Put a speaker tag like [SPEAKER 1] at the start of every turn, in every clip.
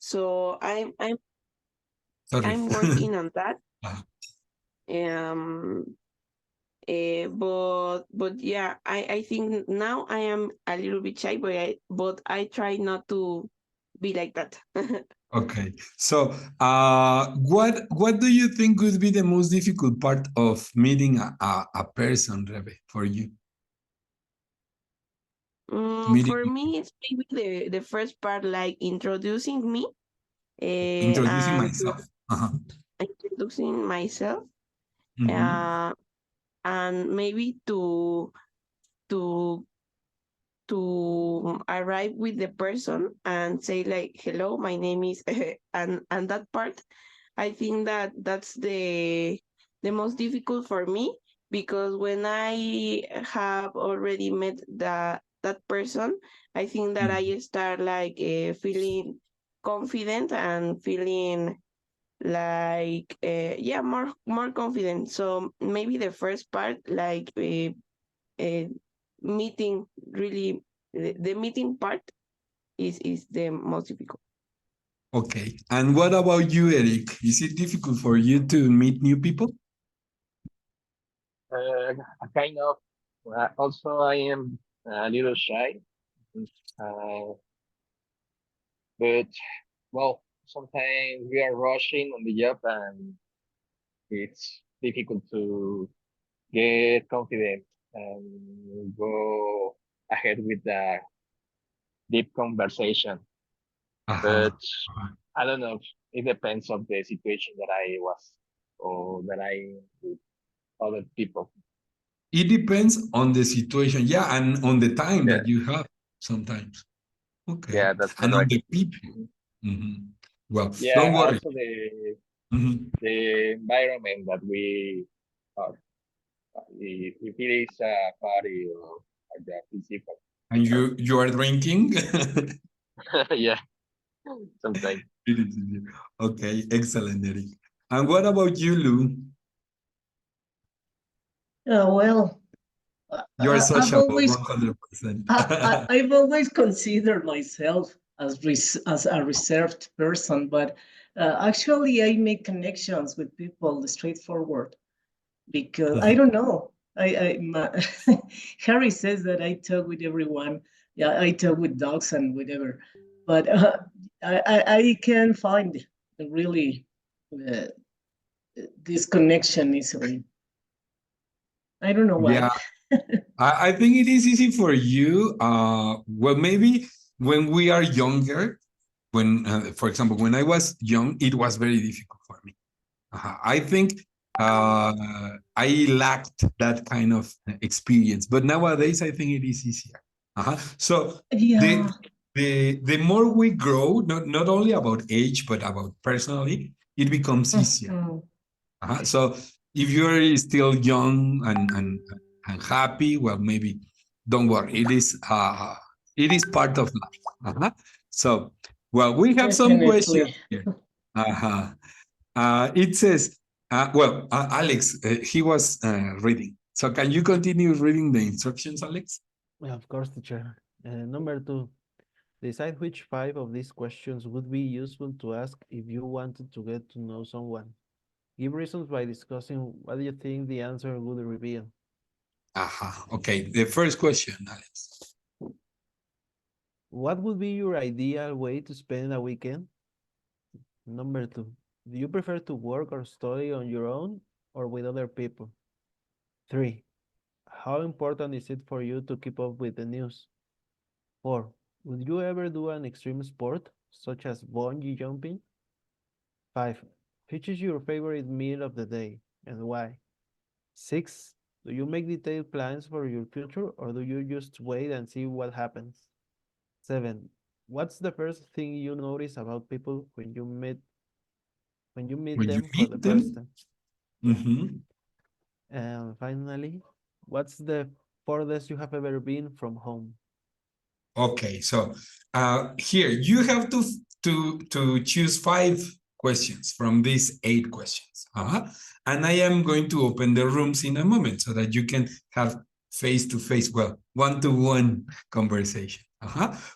[SPEAKER 1] So
[SPEAKER 2] Sorry.
[SPEAKER 1] I'm working on that.
[SPEAKER 2] Uh,
[SPEAKER 1] Um, but yeah, I think now I am a little bit shy, but I try not to be like that.
[SPEAKER 2] okay. So, what do you think would be the most difficult part of meeting a person, Rebe, for you? Meeting,
[SPEAKER 1] For me, it's maybe the first part, like introducing me,
[SPEAKER 2] introducing
[SPEAKER 1] and to
[SPEAKER 2] myself. Uh-huh.
[SPEAKER 1] introducing myself,
[SPEAKER 2] Mm-hmm.
[SPEAKER 1] uh, and maybe to arrive with the person and say like, hello, my name is and that part, I think that that's the most difficult for me, because when I have already met that person, I think that I start like feeling confident and feeling like yeah, more confident. So maybe the first part, like uh, meeting, really the meeting part is the most difficult.
[SPEAKER 2] Okay. And what about you, Eric? Is it difficult for you to meet new people?
[SPEAKER 3] Uh, kind of. Also, I am a little shy, uh, but well, sometimes we are rushing on the job and it's difficult to get confident and go ahead with the deep conversation.
[SPEAKER 2] Uh-huh.
[SPEAKER 3] But I don't know. It depends on the situation that I was or that I with other people.
[SPEAKER 2] It depends on the situation. Yeah, and on the time
[SPEAKER 3] Yeah,
[SPEAKER 2] that you have sometimes. Okay.
[SPEAKER 3] yeah, that's
[SPEAKER 2] And on
[SPEAKER 3] correct.
[SPEAKER 2] the people.
[SPEAKER 3] Mhm.
[SPEAKER 2] Mhm. Well, don't
[SPEAKER 3] Yeah,
[SPEAKER 2] worry.
[SPEAKER 3] also
[SPEAKER 2] Mhm.
[SPEAKER 3] the environment that we are. If it is a party or the physical.
[SPEAKER 2] And you are drinking?
[SPEAKER 3] Yeah, sometimes.
[SPEAKER 2] It is. Okay, excellent, Eric. And what about you, Lou?
[SPEAKER 4] Well,
[SPEAKER 2] You are
[SPEAKER 4] I've
[SPEAKER 2] sociable,
[SPEAKER 4] always
[SPEAKER 2] 100%.
[SPEAKER 4] I've always considered myself as a reserved person, but actually I make connections with people straightforward because I don't know. Harry says that I talk with everyone. Yeah, I talk with dogs and whatever, but I can find really uh, this connection easily. I don't know why.
[SPEAKER 2] Yeah, I think it is easy for you. Well, maybe when we are younger, when, for example, when I was young, it was very difficult for me. I think I lacked that kind of experience, but nowadays I think it is easier. So the
[SPEAKER 4] Yeah.
[SPEAKER 2] the more we grow, not only about age but about personally, it becomes easier.
[SPEAKER 4] Mhm.
[SPEAKER 2] So if you're still young and happy, well, maybe don't worry. It is part of life. So, well, we have some questions
[SPEAKER 4] Definitely.
[SPEAKER 2] here. Uh-huh. It says, Alex, he was reading. So can you continue reading the instructions, Alex?
[SPEAKER 5] Yeah, of course, teacher. Number two, decide which five of these questions would be useful to ask if you wanted to get to know someone. Give reasons by discussing what you think the answer would reveal.
[SPEAKER 2] Okay, the first question, Alex.
[SPEAKER 5] What would be your ideal way to spend a weekend? Number two, do you prefer to work or study on your own or with other people? Three, how important is it for you to keep up with the news? Four, would you ever do an extreme sport, such as bungee jumping? Five, which is your favorite meal of the day and why? Six, do you make detailed plans for your future or do you just wait and see what happens? Seven, what's the first thing you notice about people when you meet
[SPEAKER 2] When you
[SPEAKER 5] them for the
[SPEAKER 2] meet
[SPEAKER 5] first
[SPEAKER 2] them?
[SPEAKER 5] time? Yeah.
[SPEAKER 2] Mm-hmm.
[SPEAKER 5] And finally, what's the furthest you have ever been from home?
[SPEAKER 2] Okay, so here you have to choose five questions from these eight questions. And I am going to open the rooms in a moment so that you can have face-to-face, well, one-to-one conversation.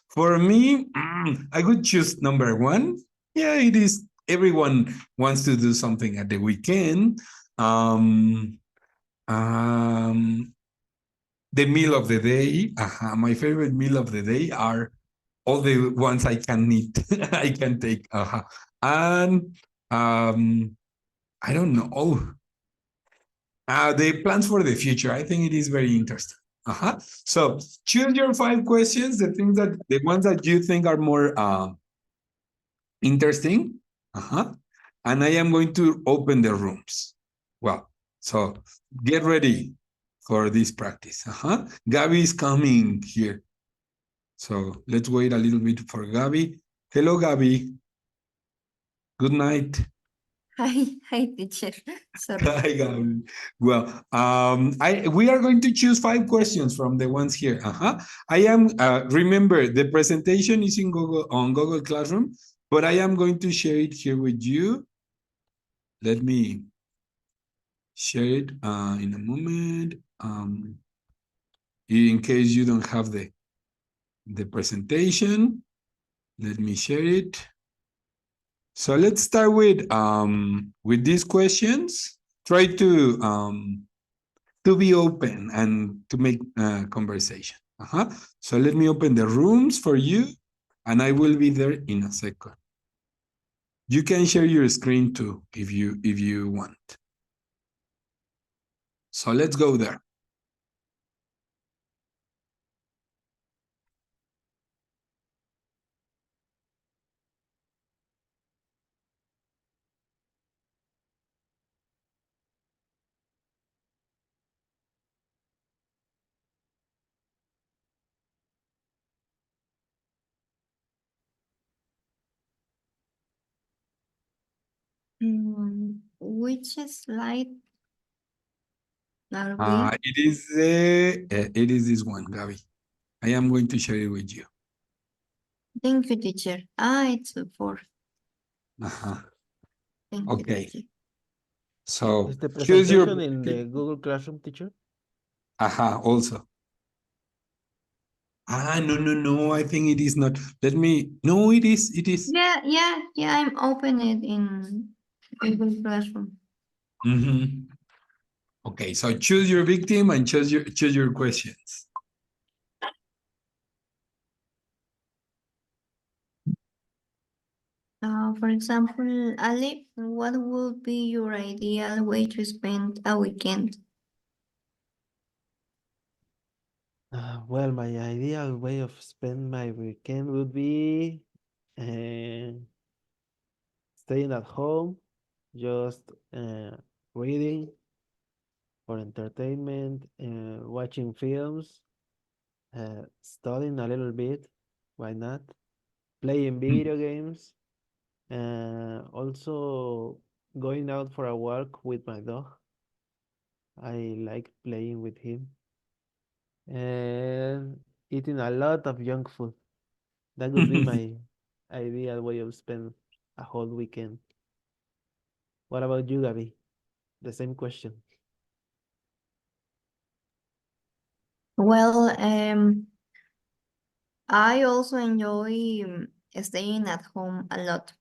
[SPEAKER 2] For me, I would choose number one. Yeah, it is. Everyone wants to do something at the weekend. Um, um, the meal of the day. My favorite meal of the day are all the ones I can eat. I can take. And I don't know. The plans for the future. I think it is very interesting. So choose your 5 questions. The ones that you think are more interesting. And I am going to open the rooms. Well, so get ready for this practice. Gabby is coming here. So let's wait a little bit for Gabby. Hello, Gabby. Good night.
[SPEAKER 6] Hi, teacher. Sorry.
[SPEAKER 2] Hi, Gabby. Well, we are going to choose 5 questions from the ones here. I am remember the presentation is in Google Classroom, but I am going to share it here with you. Let me share it in a moment. In case you don't have the presentation, let me share it. So let's start with these questions. Try to be open and to make conversation. So let me open the rooms for you, and I will be there in a second. You can share your screen too if you want. So let's go there.
[SPEAKER 6] Which slide are we?
[SPEAKER 2] It is this one, Gabby. I am going to share it with you.
[SPEAKER 6] Thank you, teacher. It's 4. Thank you,
[SPEAKER 2] Okay.
[SPEAKER 6] teacher.
[SPEAKER 2] So
[SPEAKER 5] Is the
[SPEAKER 2] choose your
[SPEAKER 5] presentation in the Google Classroom, teacher?
[SPEAKER 2] also. No. I think it is not. No, it is.
[SPEAKER 6] Yeah. I'm opening it in Google Classroom.
[SPEAKER 2] Okay, so choose your victim and choose your questions.
[SPEAKER 6] For example, Ali, what would be your ideal way to spend a weekend?
[SPEAKER 5] Well, my ideal way of spend my weekend would be staying at home, just reading for entertainment, watching films, studying a little bit, why not? Playing video games, also going out for a walk with my dog. I like playing with him. And eating a lot of junk food. That would be my ideal way of spend a whole weekend. What about you, Gabby? The same question.
[SPEAKER 6] Well, I also enjoy staying at home a lot,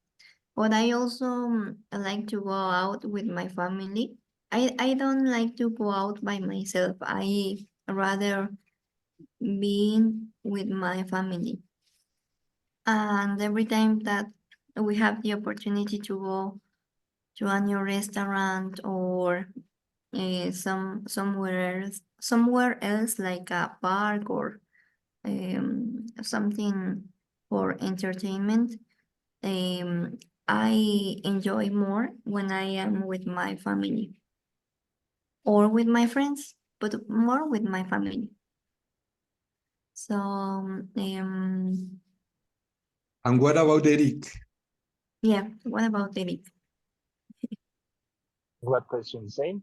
[SPEAKER 6] but I also like to go out with my family. I don't like to go out by myself. I rather being with my family. And every time that we have the opportunity to go to a new restaurant or somewhere else like a park or something for entertainment, I enjoy more when I am with my family or with my friends, but more with my family. So,
[SPEAKER 2] And what about Eric?
[SPEAKER 6] yeah, what about Eric?
[SPEAKER 3] What question same?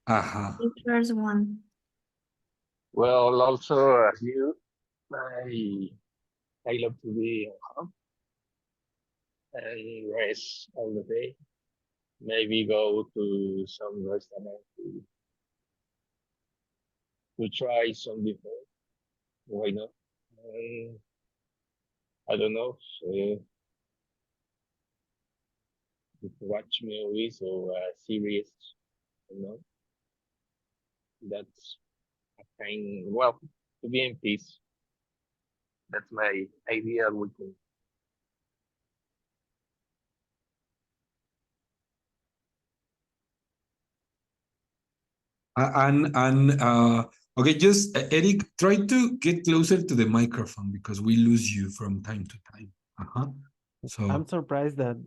[SPEAKER 6] The first one.
[SPEAKER 3] Well, also as you, I love to be at home. I rest all the day. Maybe go to some restaurant to try some different. Why not? I don't know. watch movies or series. You know, that's a kind. Well, to be in peace. That's my ideal weekend.
[SPEAKER 2] And okay, just Eric, try to get closer to the microphone because we lose you from time to time. Uh-huh.
[SPEAKER 5] I'm
[SPEAKER 2] So
[SPEAKER 5] surprised that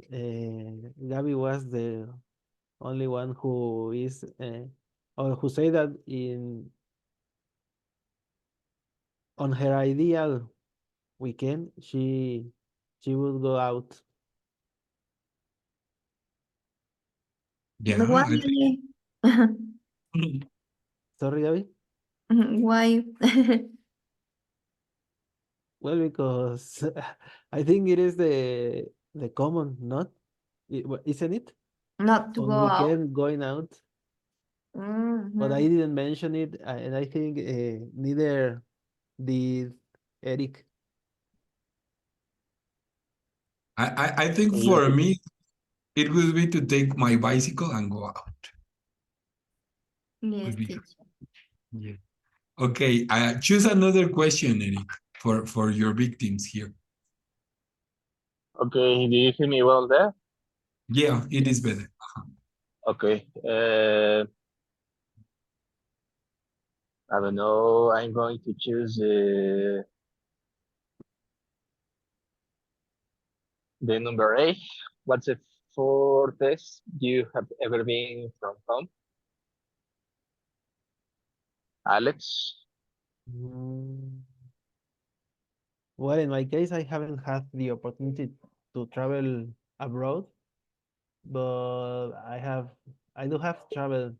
[SPEAKER 5] Gabby was the only one who is or who say that in on her ideal weekend she will go out.
[SPEAKER 2] yeah,
[SPEAKER 6] Why?
[SPEAKER 2] I think
[SPEAKER 5] Sorry, Gabby.
[SPEAKER 6] Why?
[SPEAKER 5] Well, because I think it is the common, not isn't it?
[SPEAKER 6] Not to
[SPEAKER 5] On
[SPEAKER 6] go out.
[SPEAKER 5] weekend going out, but I
[SPEAKER 6] Mhm.
[SPEAKER 5] didn't mention it, and I think neither did Eric.
[SPEAKER 2] I think for me it would be to take my bicycle and go out.
[SPEAKER 6] Yes,
[SPEAKER 2] Would be
[SPEAKER 6] teacher.
[SPEAKER 2] yeah. Okay, choose another question, Eric, for your victims here.
[SPEAKER 3] Okay, do you hear me well there?
[SPEAKER 2] Yeah, it is
[SPEAKER 5] Yes.
[SPEAKER 2] better.
[SPEAKER 3] Okay. I don't know. I'm going to choose the number 8. What's the furthest you have ever been from home, Alex?
[SPEAKER 5] Mm, well, in my case, I haven't had the opportunity to travel abroad, but I do have traveled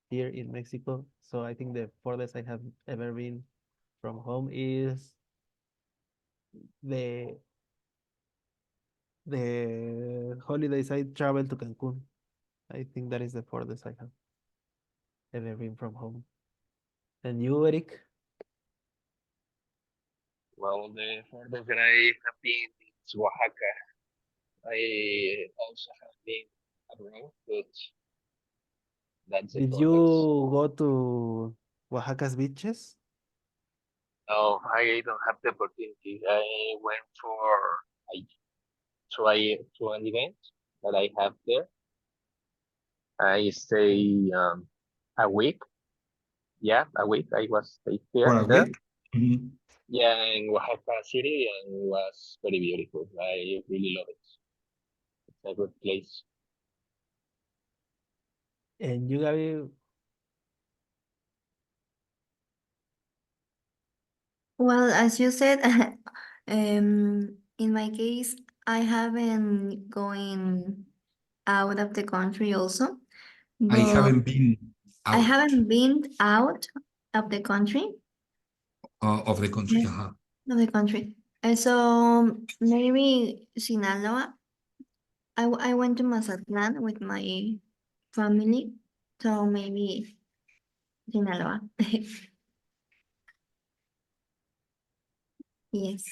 [SPEAKER 5] here in Mexico. So I think the furthest I have ever been from home is the the holidays I traveled to Cancun. I think that is the furthest I have ever been from home. And you, Eric?
[SPEAKER 3] Well, the furthest that I have been is Oaxaca. I also have been abroad, but that's the
[SPEAKER 5] Did you
[SPEAKER 3] furthest.
[SPEAKER 5] go to Oaxaca's beaches?
[SPEAKER 3] No, I don't have the opportunity. I went for I to an event that I have there. I
[SPEAKER 5] Okay.
[SPEAKER 3] stay a week. Yeah, a week. I was stayed
[SPEAKER 2] For
[SPEAKER 3] here
[SPEAKER 2] a
[SPEAKER 3] there.
[SPEAKER 2] week. Mhm.
[SPEAKER 3] Yeah, in Oaxaca City, and it was very beautiful. I really love it. It's a good place.
[SPEAKER 5] And you, Gabi,
[SPEAKER 6] Well, as you said, in my case, I haven't going out of the country also,
[SPEAKER 2] I
[SPEAKER 6] but
[SPEAKER 2] haven't been
[SPEAKER 6] I
[SPEAKER 2] out
[SPEAKER 6] haven't been out of the country.
[SPEAKER 2] of the country.
[SPEAKER 6] Yeah,
[SPEAKER 2] Uh-huh.
[SPEAKER 6] of the country. And so maybe Sinaloa. I went to Mazatlan with my family, so maybe Sinaloa. Yes.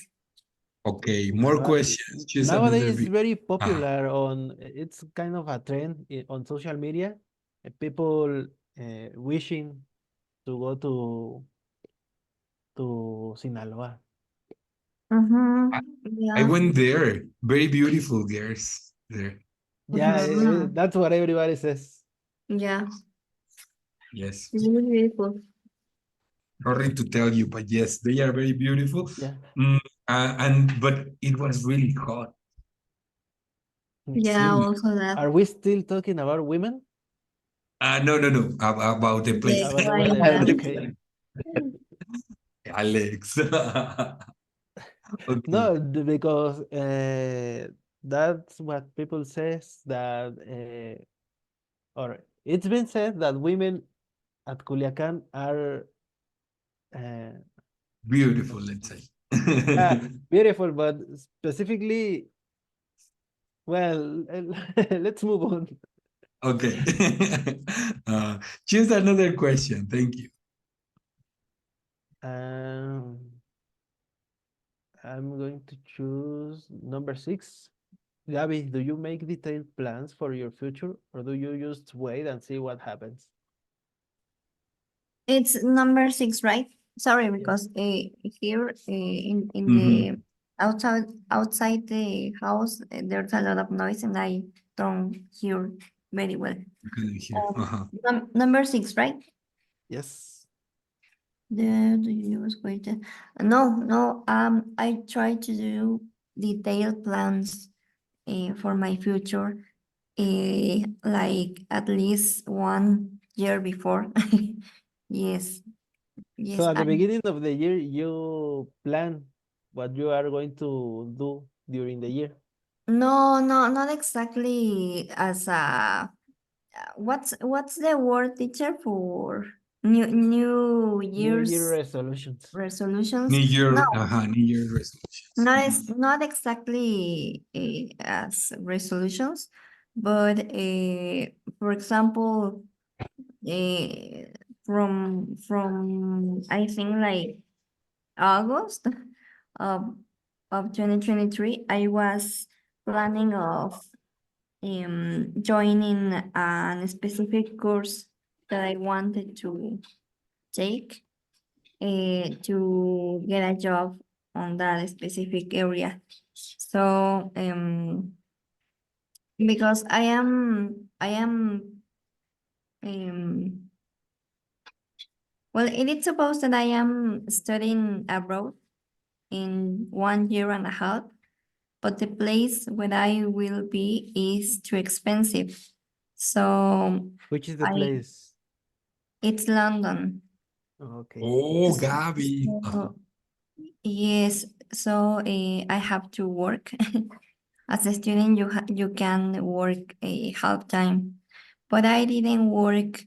[SPEAKER 2] Okay, more
[SPEAKER 5] well,
[SPEAKER 2] questions. Choose another
[SPEAKER 5] nowadays
[SPEAKER 2] big.
[SPEAKER 5] very
[SPEAKER 2] Uh,
[SPEAKER 5] popular on. It's kind of a trend on social media. People wishing to go to Sinaloa.
[SPEAKER 2] I, I
[SPEAKER 6] Yeah.
[SPEAKER 2] went there. Very beautiful girls there.
[SPEAKER 5] Yeah,
[SPEAKER 6] Mhm.
[SPEAKER 5] that's what everybody says.
[SPEAKER 6] Yeah.
[SPEAKER 2] Yes.
[SPEAKER 6] Really beautiful.
[SPEAKER 2] Sorry to tell you, but yes, they are very beautiful.
[SPEAKER 5] Yeah.
[SPEAKER 2] Mm, and but it was really hot.
[SPEAKER 6] Yeah,
[SPEAKER 2] Extremely.
[SPEAKER 6] also that
[SPEAKER 5] Are we still talking about women?
[SPEAKER 2] No, no, no. About the
[SPEAKER 6] the
[SPEAKER 2] place.
[SPEAKER 5] About the weather.
[SPEAKER 6] climate.
[SPEAKER 5] Okay.
[SPEAKER 2] Alex. Okay.
[SPEAKER 5] No, because that's what people says that, or it's been said that women at Culiacan are uh,
[SPEAKER 2] Beautiful, let's say.
[SPEAKER 5] yeah, beautiful, but specifically, well, let's move on.
[SPEAKER 2] Okay. uh, Choose another question. Thank you.
[SPEAKER 5] Um, I'm going to choose number 6. Gabby, do you make detailed plans for your future, or do you just wait and see what happens?
[SPEAKER 6] It's number 6, right? Sorry,
[SPEAKER 5] Yes.
[SPEAKER 6] because here in
[SPEAKER 2] Mhm.
[SPEAKER 6] the outside the house, there's a lot of noise and I don't hear very well.
[SPEAKER 2] Kind of here.
[SPEAKER 6] Number 6, right?
[SPEAKER 5] Yes.
[SPEAKER 6] Do you use weighted? No. I try to do detailed plans for my future, like at least 1 year before. Yes,
[SPEAKER 5] So
[SPEAKER 6] yes.
[SPEAKER 5] at the beginning of the year, you plan what you are going to do during the year.
[SPEAKER 6] No, not exactly as a what's the word, teacher, for New
[SPEAKER 5] New Year
[SPEAKER 6] Year's
[SPEAKER 5] resolutions.
[SPEAKER 6] resolutions?
[SPEAKER 2] New
[SPEAKER 6] No,
[SPEAKER 2] Year, New Year resolutions.
[SPEAKER 6] not exactly as resolutions, but for example, uh, from I think like August of 2023, I was planning of joining a specific course that I wanted to take to get a job on that specific area. So because I am um well, it is supposed that I am studying abroad in 1 year and a half, but the place where I will be is too expensive. So
[SPEAKER 5] Which is the
[SPEAKER 6] I
[SPEAKER 5] place?
[SPEAKER 6] it's London.
[SPEAKER 5] Okay.
[SPEAKER 2] Oh, Gabby.
[SPEAKER 6] So, yes, so I have to work. As a student, you can work a half time, but I didn't work.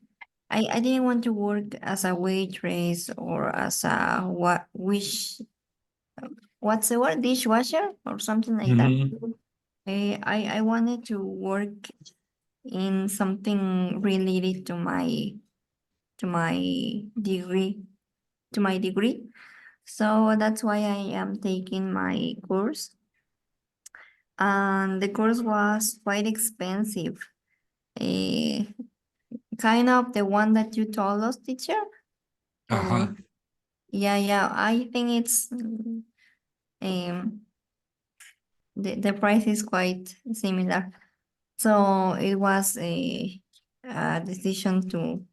[SPEAKER 6] I didn't want to work as a waitress or as a what's the word, dishwasher or something like that.
[SPEAKER 2] Mhm.
[SPEAKER 6] I wanted to work in something related to my degree to my degree. So that's why I am taking my course. And the course was quite expensive. Eh, Kind of the one that you told us, teacher? Or yeah, I think it's the price is quite similar. So it was a decision to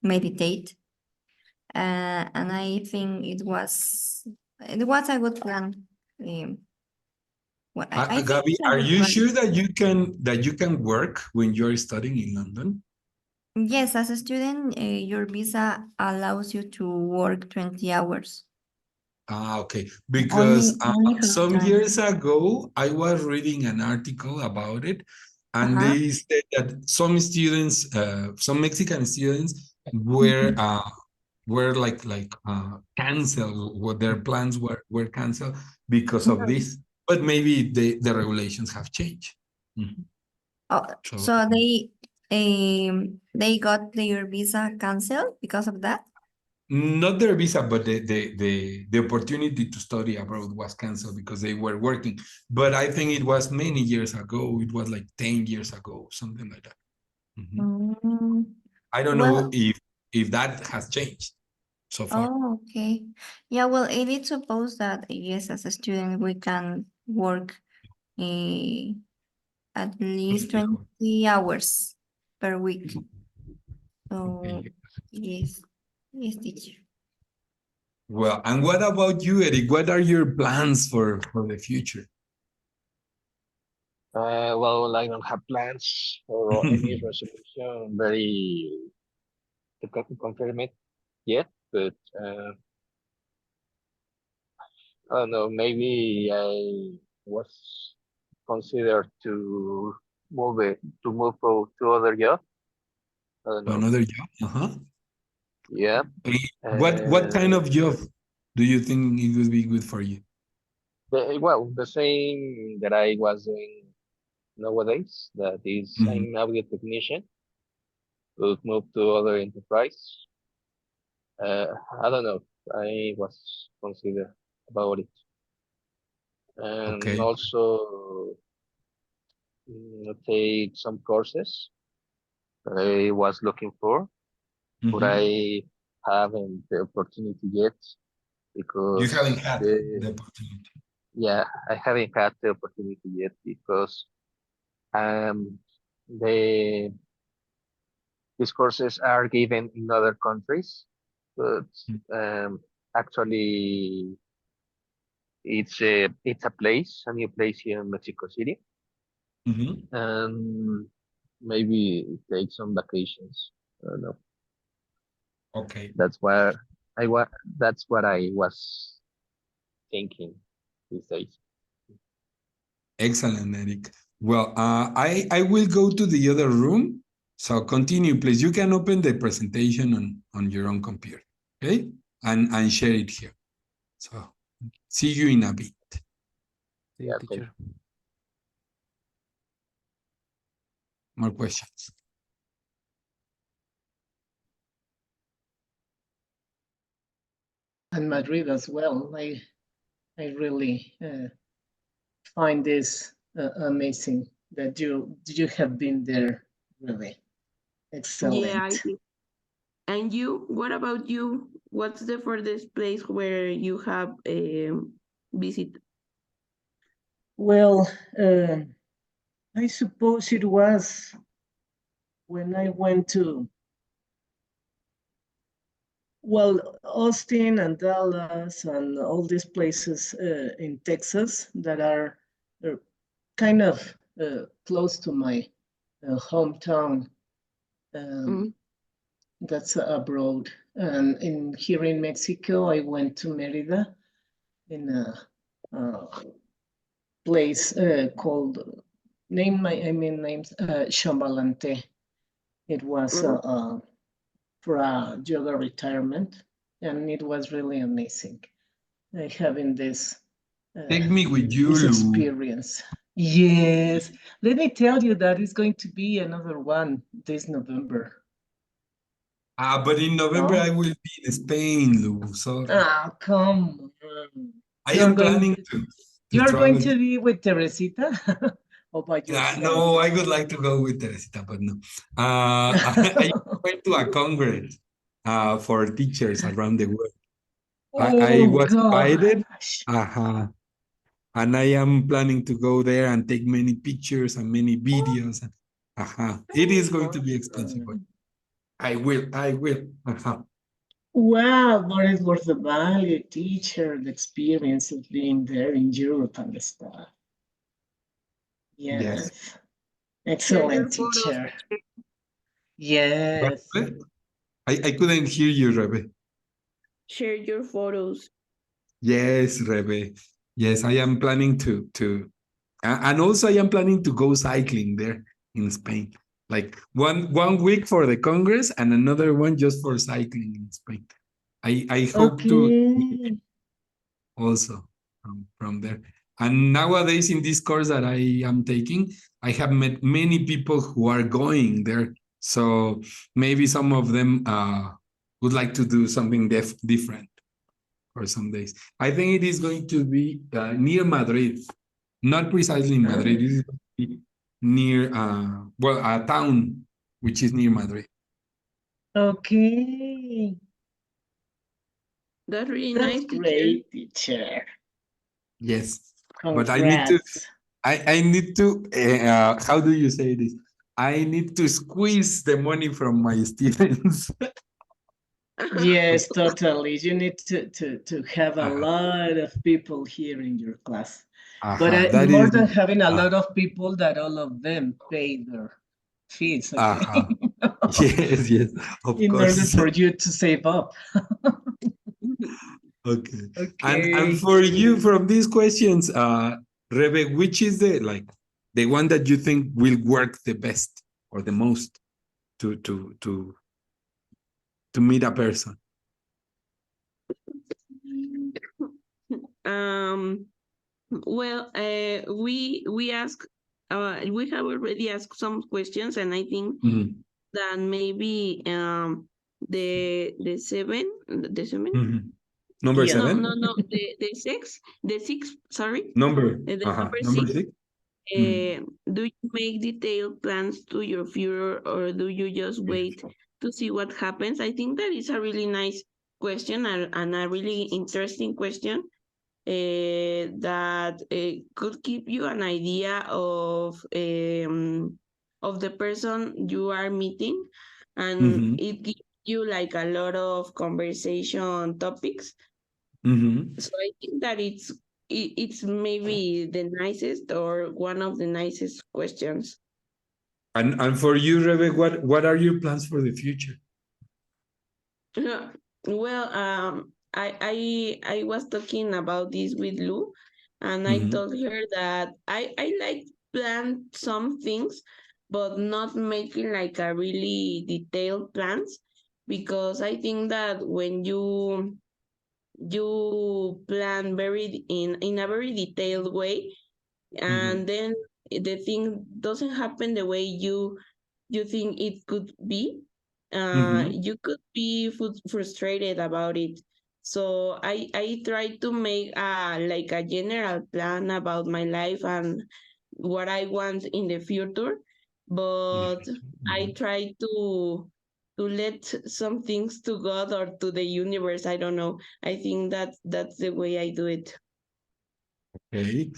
[SPEAKER 6] meditate. And I think it was a good plan. Um, I think
[SPEAKER 2] Gabby,
[SPEAKER 6] it's a
[SPEAKER 2] are
[SPEAKER 6] good
[SPEAKER 2] you
[SPEAKER 6] plan.
[SPEAKER 2] sure that you can work when you're studying in London?
[SPEAKER 6] Yes, as a student, your visa allows you to work 20 hours.
[SPEAKER 2] Okay. Because
[SPEAKER 6] Only half
[SPEAKER 2] some
[SPEAKER 6] time.
[SPEAKER 2] years ago, I was reading an article about it, and
[SPEAKER 6] Uh-huh.
[SPEAKER 2] they said that some students, some Mexican students, were
[SPEAKER 6] Mhm.
[SPEAKER 2] canceled. What their plans were canceled because of
[SPEAKER 6] Mhm.
[SPEAKER 2] this. But maybe the regulations have changed. Mhm.
[SPEAKER 6] Oh,
[SPEAKER 2] So
[SPEAKER 6] so they got their visa canceled because of that?
[SPEAKER 2] not their visa, but the opportunity to study abroad was canceled because they were working. But I think it was many years ago. It was like 10 years ago, something like that. Mhm.
[SPEAKER 6] Mm,
[SPEAKER 2] I don't know
[SPEAKER 6] well,
[SPEAKER 2] if that has changed so far.
[SPEAKER 6] oh, okay. Yeah, well, it is supposed that yes, as a student, we can work uh, at least 20 hours per week. So
[SPEAKER 2] Okay.
[SPEAKER 6] yes, yes, teacher.
[SPEAKER 2] Well, and what about you, Eric? What are your plans for the future?
[SPEAKER 3] Well, I don't have plans or any resolution very to confirm it yet, but I don't know. Maybe I was considered to move to other job. I don't know.
[SPEAKER 2] Another job? Uh-huh.
[SPEAKER 3] Yeah.
[SPEAKER 2] What kind
[SPEAKER 3] Uh,
[SPEAKER 2] of job do you think it would be good for you?
[SPEAKER 3] the same that I was doing nowadays. That is,
[SPEAKER 2] Mhm.
[SPEAKER 3] I'm audio technician. Would move to other enterprise. Uh, I don't know. I was considered about it. and
[SPEAKER 2] Okay.
[SPEAKER 3] also take some courses that I was looking for, but
[SPEAKER 2] Mhm.
[SPEAKER 3] I haven't the opportunity yet
[SPEAKER 2] You haven't
[SPEAKER 3] because
[SPEAKER 2] had the opportunity.
[SPEAKER 3] yeah, I haven't had the opportunity yet because um the these courses are given in other countries, but um actually it's a place, a new place here in Mexico City,
[SPEAKER 2] Mhm.
[SPEAKER 3] and maybe take some vacations. I don't know.
[SPEAKER 2] Okay.
[SPEAKER 3] That's where I wa- That's what I was thinking these days.
[SPEAKER 2] Excellent, Eric. Well, I will go to the other room. So continue, please. You can open the presentation on your own computer, okay? And share it here. So see you in a bit.
[SPEAKER 5] See you,
[SPEAKER 3] Yeah, thank
[SPEAKER 5] teacher.
[SPEAKER 2] More questions.
[SPEAKER 4] And Madrid as well. I really find this amazing that you have been there. Really
[SPEAKER 1] Yeah, I
[SPEAKER 4] excellent.
[SPEAKER 1] think. And you, what about you? What's the furthest place where you have visit?
[SPEAKER 4] Well, I suppose it was when I went to, well, Austin and Dallas and all these places in Texas that are kind of close to my hometown. Um,
[SPEAKER 1] Mm,
[SPEAKER 4] that's abroad. And here in Mexico, I went to Merida in a place called names Chambalante. It was
[SPEAKER 1] mm.
[SPEAKER 4] for a yoga retirement, and it was really amazing having uh,
[SPEAKER 2] Take me with you,
[SPEAKER 4] this
[SPEAKER 2] Lou.
[SPEAKER 4] experience. Yes, let me tell you that it's going to be another one this November.
[SPEAKER 2] But in November I
[SPEAKER 4] No?
[SPEAKER 2] will be in Spain, Lou. Sorry.
[SPEAKER 4] Ah, come on.
[SPEAKER 2] I
[SPEAKER 4] You're
[SPEAKER 2] am
[SPEAKER 4] going
[SPEAKER 2] planning to
[SPEAKER 4] you're going
[SPEAKER 2] travel.
[SPEAKER 4] to be with Teresita or by yourself?
[SPEAKER 2] No, I would like to go with Teresita, but no. I went to a congress for teachers around the world. I
[SPEAKER 4] Oh
[SPEAKER 2] was invited,
[SPEAKER 4] gosh.
[SPEAKER 2] and I am planning to go there and take many pictures and many videos. It is going to be expensive, but
[SPEAKER 4] Awesome.
[SPEAKER 2] I will.
[SPEAKER 4] Wow, but it was the value, teacher, the experience of being there in Europe and the stuff.
[SPEAKER 2] Yes.
[SPEAKER 4] Yes.
[SPEAKER 1] Share your
[SPEAKER 4] Excellent
[SPEAKER 1] photos.
[SPEAKER 4] teacher. Yes.
[SPEAKER 2] Rebe? I couldn't hear you, Rebe.
[SPEAKER 1] Share your photos.
[SPEAKER 2] Yes, Rebe. Yes, I am planning and also I am planning to go cycling there in Spain. Like one week for the Congress and another one just for cycling in Spain. I hope to
[SPEAKER 4] Okay.
[SPEAKER 2] also from there. And nowadays in this course that I am taking, I have met many people who are going there. So maybe some of them would like to do something different for some days. I think it is going to be near Madrid, not precisely in Madrid. It is going to be near, well, a town which is near Madrid.
[SPEAKER 4] Okay.
[SPEAKER 1] That's really
[SPEAKER 4] That's
[SPEAKER 1] nice, teacher.
[SPEAKER 4] great, teacher.
[SPEAKER 2] Yes, but
[SPEAKER 4] Congrats.
[SPEAKER 2] I need to, how do you say this? I need to squeeze the money from my students.
[SPEAKER 4] Yes, totally. You need to have a
[SPEAKER 2] uh,
[SPEAKER 4] lot of people here in your class. But
[SPEAKER 2] that
[SPEAKER 4] more
[SPEAKER 2] is,
[SPEAKER 4] than having a
[SPEAKER 2] uh,
[SPEAKER 4] lot of people, that all of them pay their fees, okay?
[SPEAKER 2] uh, yes, yes, of
[SPEAKER 4] In order
[SPEAKER 2] course.
[SPEAKER 4] for you to save up.
[SPEAKER 2] Okay. And
[SPEAKER 4] Okay.
[SPEAKER 2] for you from these questions, Rebe, which is the one that you think will work the best or the most to to to to meet a person?
[SPEAKER 1] um. Well, we ask. We have already asked some questions, and I think
[SPEAKER 2] Mhm.
[SPEAKER 1] that maybe the seven.
[SPEAKER 2] Mhm. Number
[SPEAKER 4] Yeah.
[SPEAKER 1] No,
[SPEAKER 2] 7?
[SPEAKER 1] no, no. The six. Sorry,
[SPEAKER 2] Number,
[SPEAKER 1] the number
[SPEAKER 2] number
[SPEAKER 1] six.
[SPEAKER 2] 6? Mm.
[SPEAKER 1] Do you make detailed plans to your future, or do you just wait to see what happens? I think that is a really nice question, and a really interesting question, that could give you an idea of the person you are meeting, and
[SPEAKER 2] Mm-hmm.
[SPEAKER 1] it gives you like a lot of conversation topics.
[SPEAKER 2] Mm-hmm.
[SPEAKER 1] So I think that it's maybe the nicest, or one of the nicest questions.
[SPEAKER 2] And for you, Rebe, what are your plans for the future?
[SPEAKER 1] Well, I was talking about this with Lou, and I
[SPEAKER 2] Mm-hmm.
[SPEAKER 1] told her that I like plan some things, but not making like a really detailed plans, because I think that when you plan very in a very detailed way,
[SPEAKER 2] Mm-hmm.
[SPEAKER 1] and then the thing doesn't happen the way you think it could be,
[SPEAKER 2] Mm-hmm.
[SPEAKER 1] you could be frustrated about it. So I try to make like a general plan about my life and what I want in the future, but I
[SPEAKER 2] Mm-hmm.
[SPEAKER 1] try to let some things to God or to the universe. I don't know. I think that's the way I do it.
[SPEAKER 2] Okay.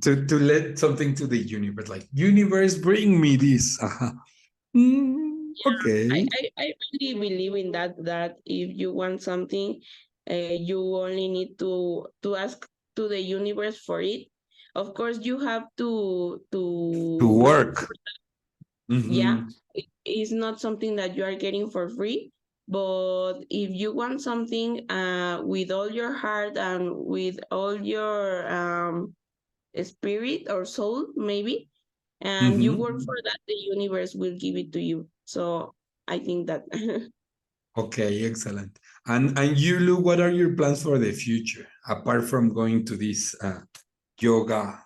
[SPEAKER 2] To let something to the universe, like, universe, bring me this. Uh-huh.
[SPEAKER 1] I,
[SPEAKER 2] Okay.
[SPEAKER 1] I, I really believe in that if you want something, you only need to ask to the universe for it. Of course, you have to
[SPEAKER 2] To
[SPEAKER 1] work
[SPEAKER 2] work.
[SPEAKER 1] for, yeah.
[SPEAKER 2] Mm-hmm.
[SPEAKER 1] It's not something that you are getting for free. But if you want something, with all your heart and with all your spirit or soul, maybe, and you work
[SPEAKER 2] Mm-hmm.
[SPEAKER 1] for that, the universe will give it to you. So I think that.
[SPEAKER 2] Okay, excellent. And you, Lu, what are your plans for the future apart from going to this yoga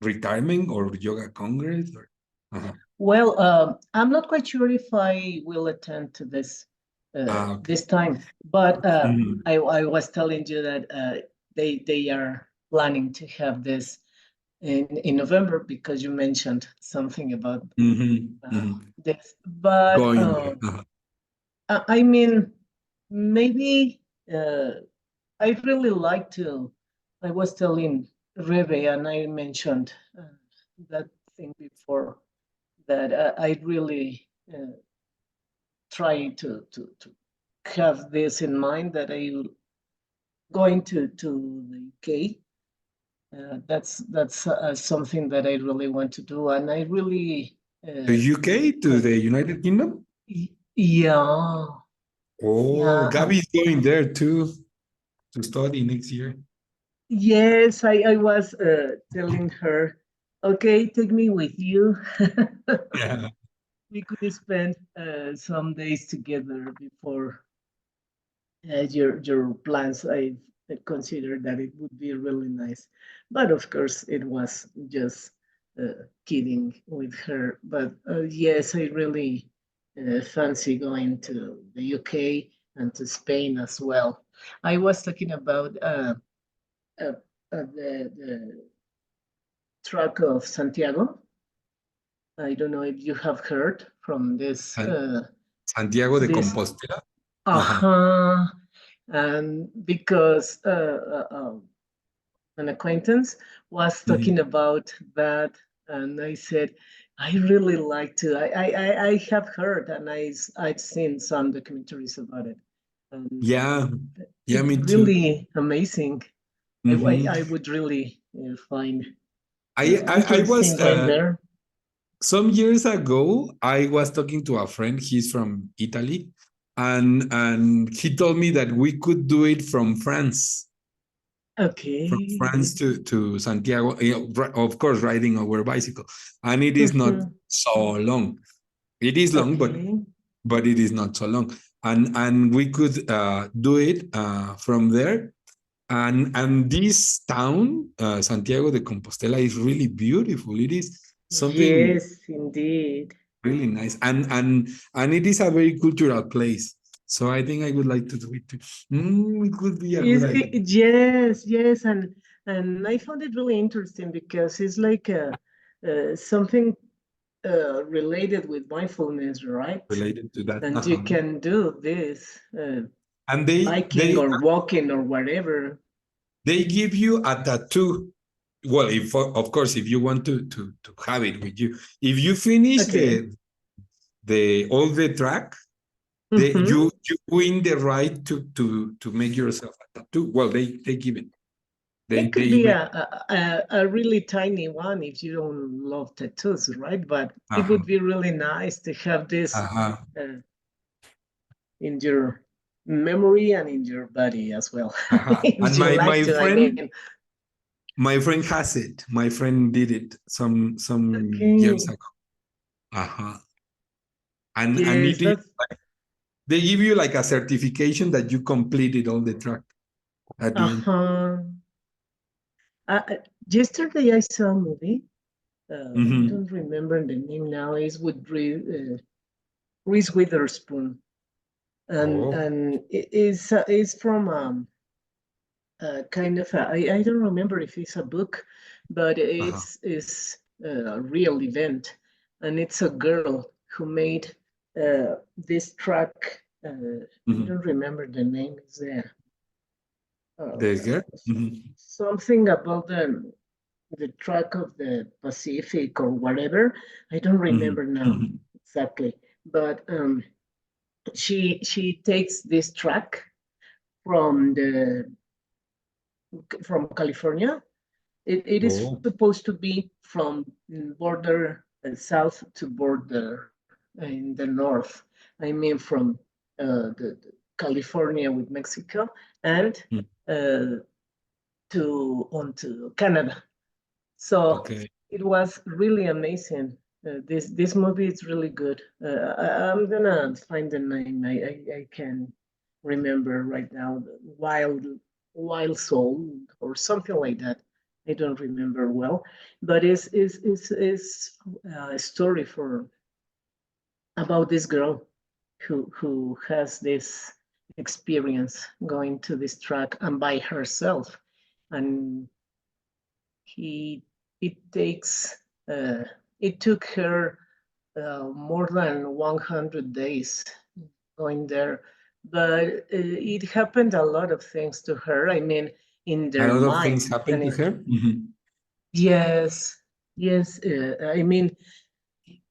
[SPEAKER 2] retirement or yoga congress? Or
[SPEAKER 4] Well, I'm not quite sure if I will attend to this
[SPEAKER 2] okay.
[SPEAKER 4] this time, but
[SPEAKER 2] Mhm,
[SPEAKER 4] I was telling you that they are planning to have this in November, because you mentioned something about
[SPEAKER 2] mhm, mhm.
[SPEAKER 4] this. But
[SPEAKER 2] Going there.
[SPEAKER 4] I mean, maybe I really like to. I was telling Rebe, and I mentioned that thing before, that I really try to have this in mind, that I going to the UK. That's something that I really want to do, and I really
[SPEAKER 2] To UK, to
[SPEAKER 4] uh,
[SPEAKER 2] the United Kingdom?
[SPEAKER 4] yeah,
[SPEAKER 2] Oh,
[SPEAKER 4] yeah.
[SPEAKER 2] Gabby is going there too to study next year.
[SPEAKER 4] Yes, I was telling her, okay, take me with you.
[SPEAKER 2] Yeah.
[SPEAKER 4] We could spend some days together before your plans. I considered that it would be really nice, but of course it was just kidding with her. But yes, I really fancy going to the UK and to Spain as well. I was talking about uh, the track of Santiago. I don't know if you have heard from this
[SPEAKER 2] San- Santiago de
[SPEAKER 4] this
[SPEAKER 2] Compostela. Uh-huh.
[SPEAKER 4] uh-huh. And because an acquaintance was
[SPEAKER 2] Mhm.
[SPEAKER 4] talking about that, and I said, I really like to. I have heard, and I've seen some documentaries about it, and
[SPEAKER 2] Yeah. Yeah,
[SPEAKER 4] it's
[SPEAKER 2] me too.
[SPEAKER 4] really amazing.
[SPEAKER 2] Mhm.
[SPEAKER 4] I would really find
[SPEAKER 2] I
[SPEAKER 4] interesting
[SPEAKER 2] was
[SPEAKER 4] going there.
[SPEAKER 2] some years ago, I was talking to a friend. He's from Italy, and he told me that we could do it from France
[SPEAKER 4] Okay.
[SPEAKER 2] to Santiago. Of course, riding our bicycle, and it is not
[SPEAKER 4] Mhm.
[SPEAKER 2] so long. It is long,
[SPEAKER 4] Okay.
[SPEAKER 2] but it is not so long, and we could do it from there. And this town, Santiago de Compostela, is really beautiful. It is something
[SPEAKER 4] Yes, indeed.
[SPEAKER 2] really nice, and it is a very cultural place. So I think I would like to do it too. It could be a good idea.
[SPEAKER 4] Yes, and I found it really interesting because it's like something related with mindfulness, right?
[SPEAKER 2] Related to that.
[SPEAKER 4] And you can do this
[SPEAKER 2] And
[SPEAKER 4] biking or walking or whatever.
[SPEAKER 2] they give you a tattoo. Well, if of course, if you want to have it with you, if you finish
[SPEAKER 4] Okay.
[SPEAKER 2] the all the track, you win the right to make yourself a tattoo. Well, they give it.
[SPEAKER 4] It could
[SPEAKER 2] They
[SPEAKER 4] be
[SPEAKER 2] make,
[SPEAKER 4] a really tiny one if you don't love tattoos, right? But it
[SPEAKER 2] uh-huh,
[SPEAKER 4] would be really nice to have this
[SPEAKER 2] uh-huh,
[SPEAKER 4] in your memory and in your body as well.
[SPEAKER 2] uh-huh. And
[SPEAKER 4] If you like to, I mean.
[SPEAKER 2] my friend has it. My friend did it some years
[SPEAKER 4] Okay.
[SPEAKER 2] ago. Uh-huh. And
[SPEAKER 4] Yes,
[SPEAKER 2] it is
[SPEAKER 4] that's
[SPEAKER 2] they give you like a certification that you completed all the track at the end.
[SPEAKER 4] uh-huh. Yesterday I saw a movie. I
[SPEAKER 2] Mm-hmm.
[SPEAKER 4] don't remember the name now. It's with Reese Witherspoon,
[SPEAKER 2] Oh,
[SPEAKER 4] and it is from kind of I don't remember if it's a book, but
[SPEAKER 2] uh-huh.
[SPEAKER 4] it's a real event, and it's a girl who made this track. I
[SPEAKER 2] Mm-hmm.
[SPEAKER 4] don't remember the name. Is there
[SPEAKER 2] The girl?
[SPEAKER 4] something about the track of the Pacific or whatever? I don't remember now
[SPEAKER 2] Mm-hmm.
[SPEAKER 4] exactly, but she takes this track from the from California. It is
[SPEAKER 2] Oh,
[SPEAKER 4] supposed to be from border south to border in the north. I mean, from the California with Mexico and
[SPEAKER 2] mm,
[SPEAKER 4] uh, to onto Canada. So
[SPEAKER 2] okay.
[SPEAKER 4] it was really amazing. This movie is really good. I'm gonna find the name. I can remember right now. Wild Soul or something like that. I don't remember well, but it's a story for about this girl who has this experience going to this track and by herself, and he it takes uh, it took her more than 100 days going there, but it happened a lot of things to her. I mean, in
[SPEAKER 2] A
[SPEAKER 4] their
[SPEAKER 2] lot of things
[SPEAKER 4] mind,
[SPEAKER 2] happened
[SPEAKER 4] and
[SPEAKER 2] to her.
[SPEAKER 4] yes, yes. I mean,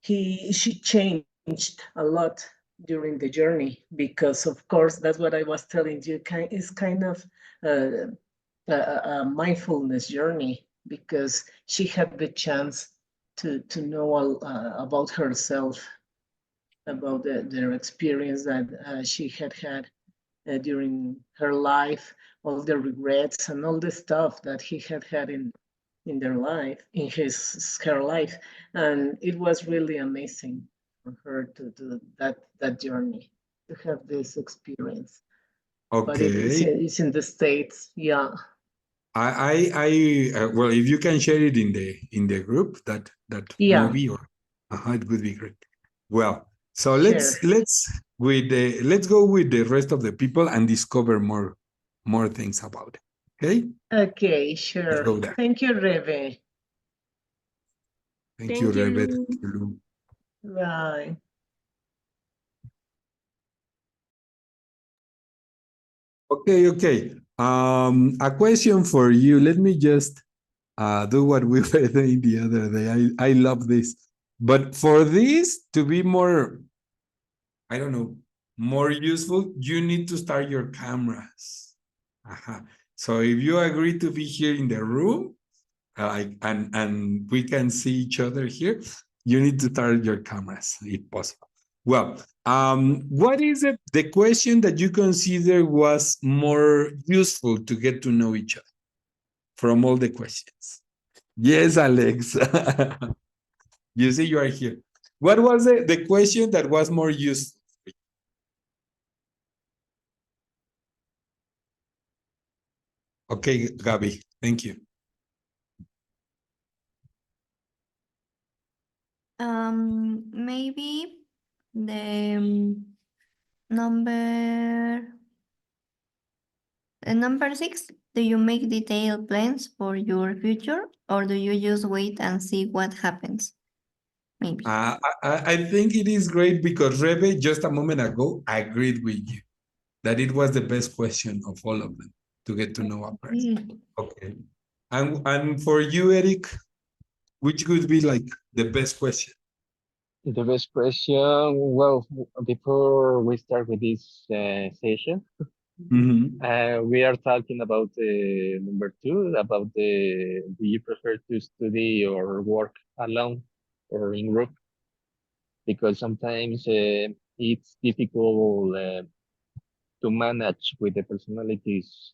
[SPEAKER 4] she changed a lot during the journey because, of course, that's what I was telling you. It's kind of uh, a mindfulness journey because she had the chance to know all, about herself, about their experience that she had during her life, all the regrets and all the stuff that he had in their life, in her life, and it was really amazing for her to do that journey, to have this experience. But
[SPEAKER 2] Okay.
[SPEAKER 4] it's in the States, yeah.
[SPEAKER 2] Well, if you can share it in the group, that
[SPEAKER 4] Yeah,
[SPEAKER 2] movie, or it would be great. Well, so
[SPEAKER 4] sure.
[SPEAKER 2] let's go with the rest of the people and discover more things about it. Okay,
[SPEAKER 4] Okay,
[SPEAKER 2] let's
[SPEAKER 4] sure.
[SPEAKER 2] go there.
[SPEAKER 4] Thank you, Rebe.
[SPEAKER 2] Thank you,
[SPEAKER 1] Thank you,
[SPEAKER 2] Rebet.
[SPEAKER 1] Lou.
[SPEAKER 4] Bye.
[SPEAKER 2] Okay. A question for you. Let me just do what we were doing the other day. I love this. But for this to be more, I don't know, more useful, you need to start your cameras. So if you agree to be here in the room, and we can see each other here, you need to start your cameras if possible. Well, what is it, the question that you consider was more useful to get to know each other from all the questions? Yes, Alex. You see, you are here. What was the question that was more useful? Okay, Gabi, thank you.
[SPEAKER 6] Maybe the Number number 6, do you make detailed plans for your future or do you just wait and see what happens? Maybe.
[SPEAKER 2] I think it is great because Rebe just a moment ago agreed with you that it was the best question of all of them to get to know a person. Okay. And for you, Eric, which would be like the best question?
[SPEAKER 3] The best question. Well, before we start with this session, we are talking about number 2, about the do you prefer to study or work alone or in group? Because sometimes it's difficult to manage with the personalities,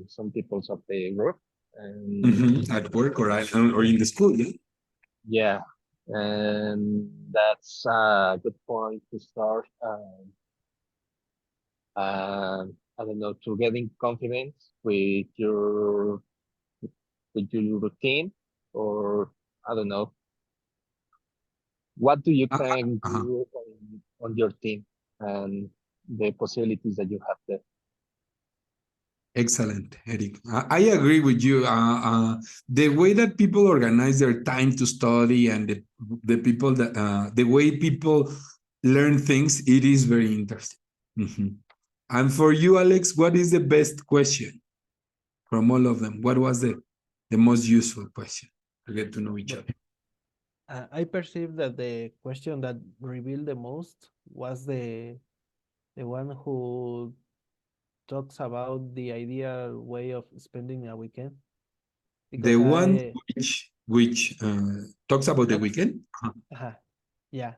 [SPEAKER 3] some peoples of the group. And
[SPEAKER 2] At work or in the school, yeah?
[SPEAKER 3] yeah, and that's a good point to start. I don't know, to getting confidence with your routine, or I don't know, what do you can do on your team and the possibilities that you have there?
[SPEAKER 2] Excellent, Eric. I agree with you. The way that people organize their time to study and the people that the way people learn things, it is very interesting. And for you, Alex, what is the best question from all of them? What was the most useful question to get to know each other?
[SPEAKER 5] I perceive that the question that revealed the most was the one who talks about the ideal way of spending a weekend.
[SPEAKER 2] The
[SPEAKER 5] Because
[SPEAKER 2] one
[SPEAKER 5] I
[SPEAKER 2] which talks about the weekend?
[SPEAKER 5] yeah,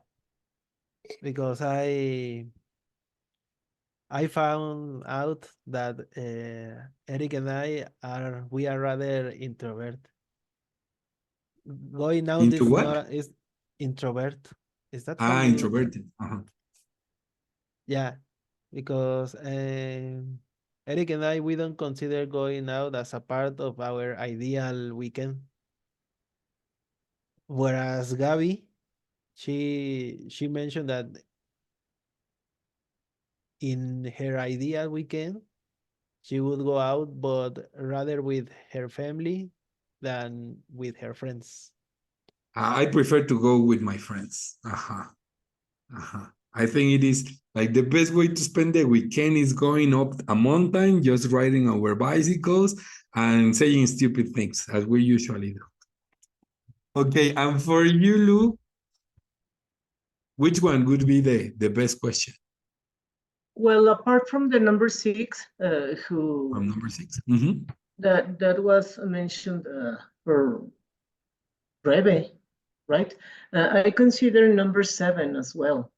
[SPEAKER 5] because I found out that Eric and we are rather introvert. Going out
[SPEAKER 2] Into
[SPEAKER 5] is
[SPEAKER 2] what?
[SPEAKER 5] not is introvert. Is that how you?
[SPEAKER 2] Introverted.
[SPEAKER 5] Yeah, because Eric and we don't consider going out as a part of our ideal weekend. Whereas Gabby, she mentioned that in her ideal weekend, she would go out, but rather with her family than with her friends.
[SPEAKER 2] I prefer to go with my friends. I think it is like the best way to spend the weekend is going up a mountain, just riding our bicycles and saying stupid things as we usually do. Okay, and for you, Lou, which one would be the best question?
[SPEAKER 4] Well, apart from the number 6,
[SPEAKER 2] From number 6.
[SPEAKER 4] that was mentioned for Rebe, right? I consider number 7 as well.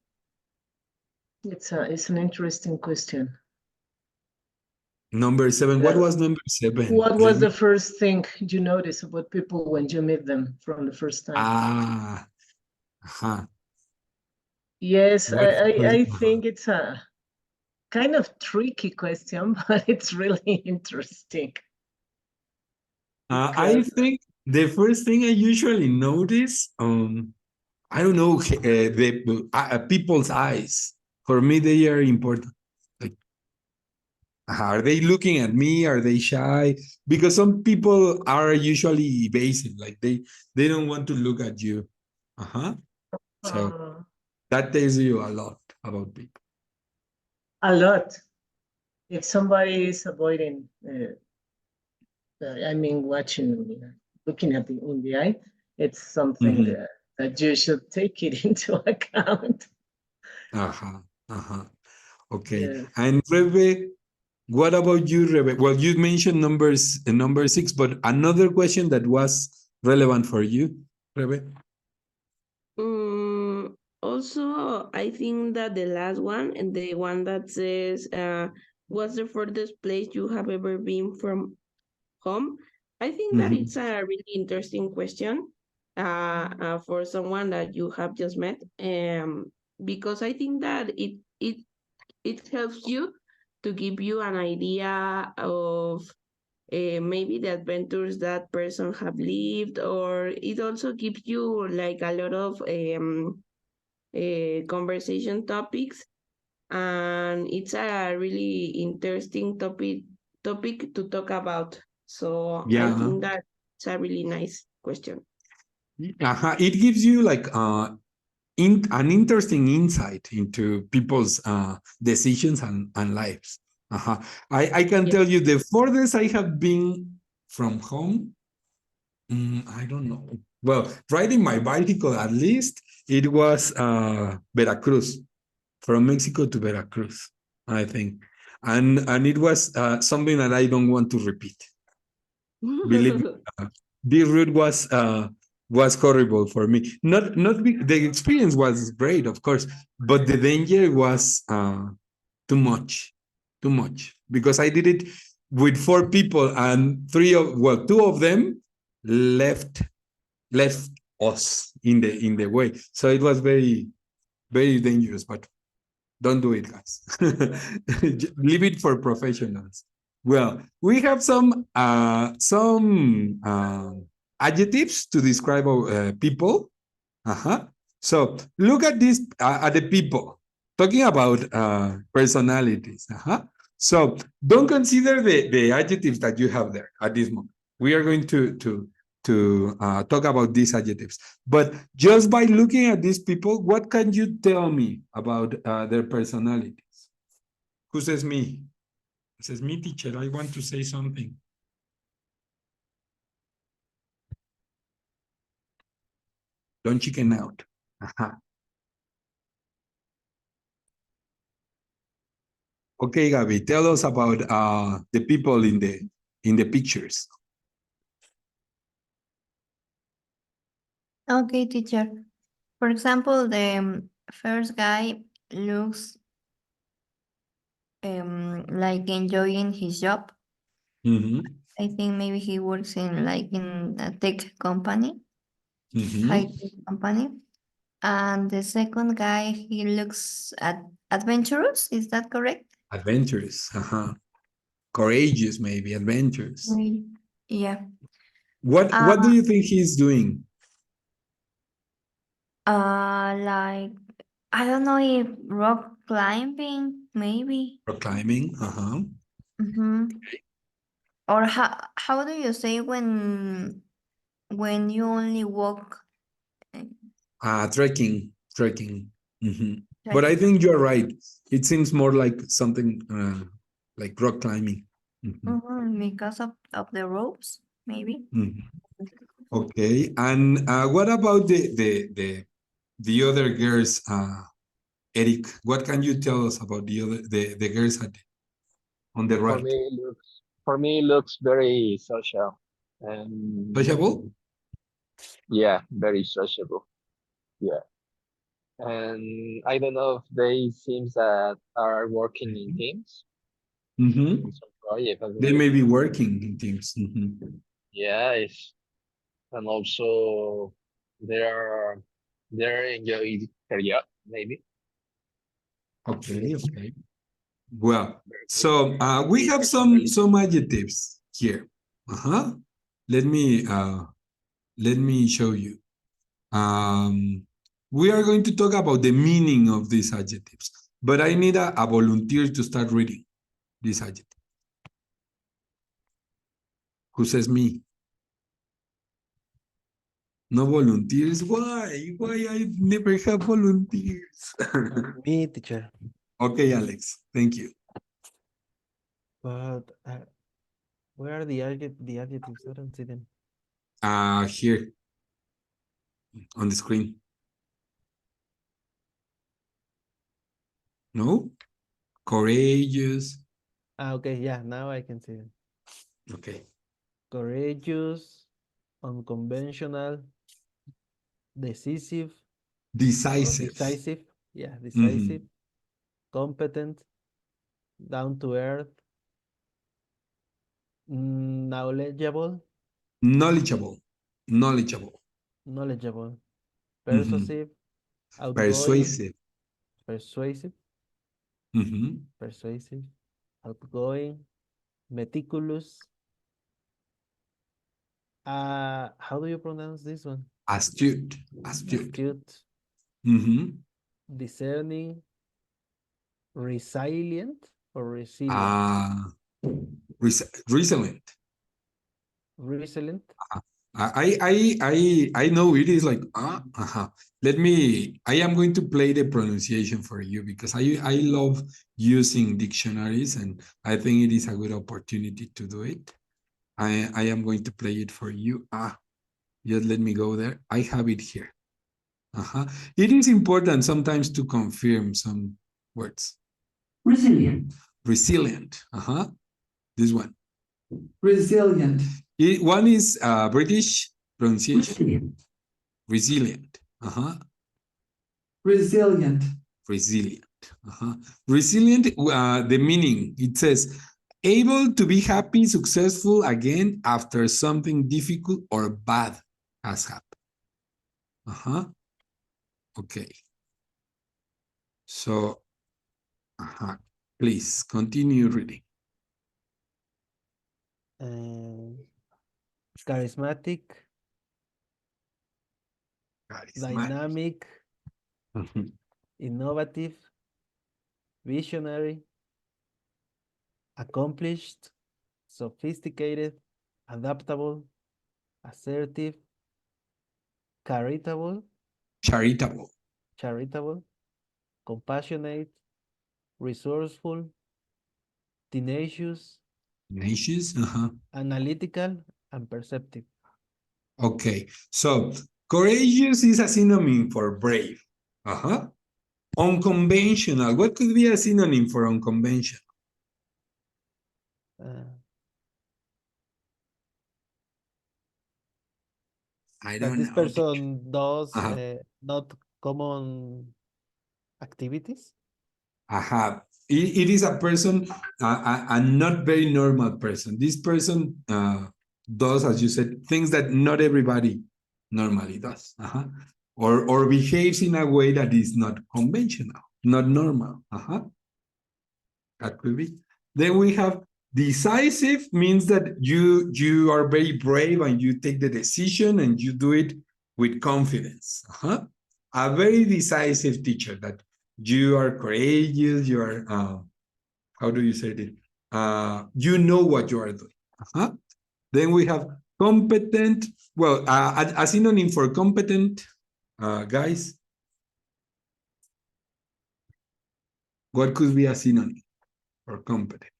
[SPEAKER 4] It's an interesting question.
[SPEAKER 2] Number 7. What was number 7?
[SPEAKER 4] What was the first thing you noticed about people when you meet them from the first time? Yes, I think it's a kind of tricky question, but it's really interesting.
[SPEAKER 2] I think the first thing I usually notice, I don't know, the people's eyes. For me, they are important. Like, are they looking at me? Are they shy? Because some people are usually evasive, like they don't want to look at you. So that tells you a lot about people.
[SPEAKER 4] A lot. If somebody is avoiding, watching, looking at in the eye, it's something that you should take it into account.
[SPEAKER 2] Okay.
[SPEAKER 4] Yeah.
[SPEAKER 2] And Rebe, what about you, Rebe? Well, you mentioned number 6, but another question that was relevant for you, Rebe?
[SPEAKER 1] Also, I think that the last one and the one that says, what's the furthest place you have ever been from home? I think that it's a really interesting question for someone that you have just met, because I think that it helps you to give you an idea of maybe the adventures that person have lived, or it also gives you like a lot of conversation topics and it's a really interesting topic to talk about. So I
[SPEAKER 2] Yeah.
[SPEAKER 1] think that it's a really nice question.
[SPEAKER 2] It gives you like an interesting insight into people's decisions and lives. I can
[SPEAKER 1] Yeah.
[SPEAKER 2] tell you the furthest I have been from home, I don't know. Well, riding my bicycle at least, it was Veracruz, from Mexico to Veracruz, I think. And it was something that I don't want to repeat. Believe me, this route was horrible for me. The experience was great, of course, but the danger was too much, too much, because I did it with 4 people, and two of them left left us in the way. So it was very, very dangerous. But don't do it, guys. Leave it for professionals. Well, we have some adjectives to describe people. So look at this at the people, talking about personalities. So don't consider the adjectives that you have there at this moment. We are going to talk about these adjectives. But just by looking at these people, what can you tell me about their personalities? Who says me? Who says me, teacher? I want to say something. Don't chicken out. Okay, Gabby, tell us about the people in the pictures.
[SPEAKER 6] Okay, teacher. For example, the first guy looks like enjoying his job. I think maybe he works in a tech company, high tech company. And the second guy, he looks adventurous. Is that correct?
[SPEAKER 2] Adventurous. Courageous, maybe adventurous.
[SPEAKER 6] Yeah.
[SPEAKER 2] What do you think he's doing?
[SPEAKER 6] Like I don't know if rock climbing, maybe.
[SPEAKER 2] Rock climbing.
[SPEAKER 6] Mm-hmm. Or how do you say when you only walk?
[SPEAKER 2] Trekking. But I think you're right. It seems more like something like rock climbing.
[SPEAKER 6] Because of the ropes, maybe.
[SPEAKER 2] Okay. And what about the other girls, Eric? What can you tell us about the girls on the right?
[SPEAKER 3] For me, it looks very social. And
[SPEAKER 2] Sociable?
[SPEAKER 3] yeah, very sociable. Yeah. And I don't know if they seems that are working in teams in some project, I don't
[SPEAKER 2] They
[SPEAKER 3] know.
[SPEAKER 2] may be working in teams.
[SPEAKER 3] Yeah, and also they're they're enjoying career, maybe.
[SPEAKER 2] Okay. Well, so we have some adjectives here. Let me show you. We are going to talk about the meaning of these adjectives, but I need a volunteer to start reading this adjective. Who says me? No volunteers? Why? Why I never have volunteers?
[SPEAKER 5] Me, teacher.
[SPEAKER 2] Okay, Alex. Thank you.
[SPEAKER 5] But where are the adjectives? I don't see them.
[SPEAKER 2] Here on the screen. No? Courageous.
[SPEAKER 5] Okay, yeah, now I can see them.
[SPEAKER 2] Okay.
[SPEAKER 5] Courageous, unconventional, decisive,
[SPEAKER 2] Decisive.
[SPEAKER 5] yeah, decisive, competent, down to earth, knowledgeable,
[SPEAKER 2] Knowledgeable.
[SPEAKER 5] knowledgeable,
[SPEAKER 2] Mhm.
[SPEAKER 5] persuasive, outgoing,
[SPEAKER 2] Persuasive.
[SPEAKER 5] persuasive,
[SPEAKER 2] Mhm.
[SPEAKER 5] persuasive, outgoing, meticulous. How do you pronounce this one?
[SPEAKER 2] Astute.
[SPEAKER 5] Astute,
[SPEAKER 2] Mhm.
[SPEAKER 5] discerning, Resilient or resilient?
[SPEAKER 2] Resilient.
[SPEAKER 5] Resilient.
[SPEAKER 2] I know it is like let me, I am going to play the pronunciation for you because I love using dictionaries and I think it is a good opportunity to do it. I am going to play it for you. Just let me go there. I have it here. It is important sometimes to confirm some words. Resilient. Resilient. This one. Resilient. One is British pronunciation. Resilient. Resilient. Resilient. Resilient, the meaning, it says, able to be happy, successful again after something difficult or bad has happened. Okay. So, please continue reading.
[SPEAKER 5] Charismatic, dynamic, innovative, visionary, accomplished, sophisticated, adaptable, assertive, charitable, compassionate, resourceful, tenacious, analytical, and perceptive.
[SPEAKER 2] Okay, so courageous is a synonym for brave. Unconventional, what could be a synonym for unconventional? I don't know.
[SPEAKER 5] This person does not common activities.
[SPEAKER 2] It is a person, a not very normal person. This person does, as you said, things that not everybody normally does. Or behaves in a way that is not conventional, not normal. That could be. Then we have decisive, means that you are very brave and you take the decision and you do it with confidence. A very decisive teacher, that you are courageous, you are, how do you say it? You know what you are doing. Then we have competent. Well, a synonym for competent, guys. What could be a synonym for competent?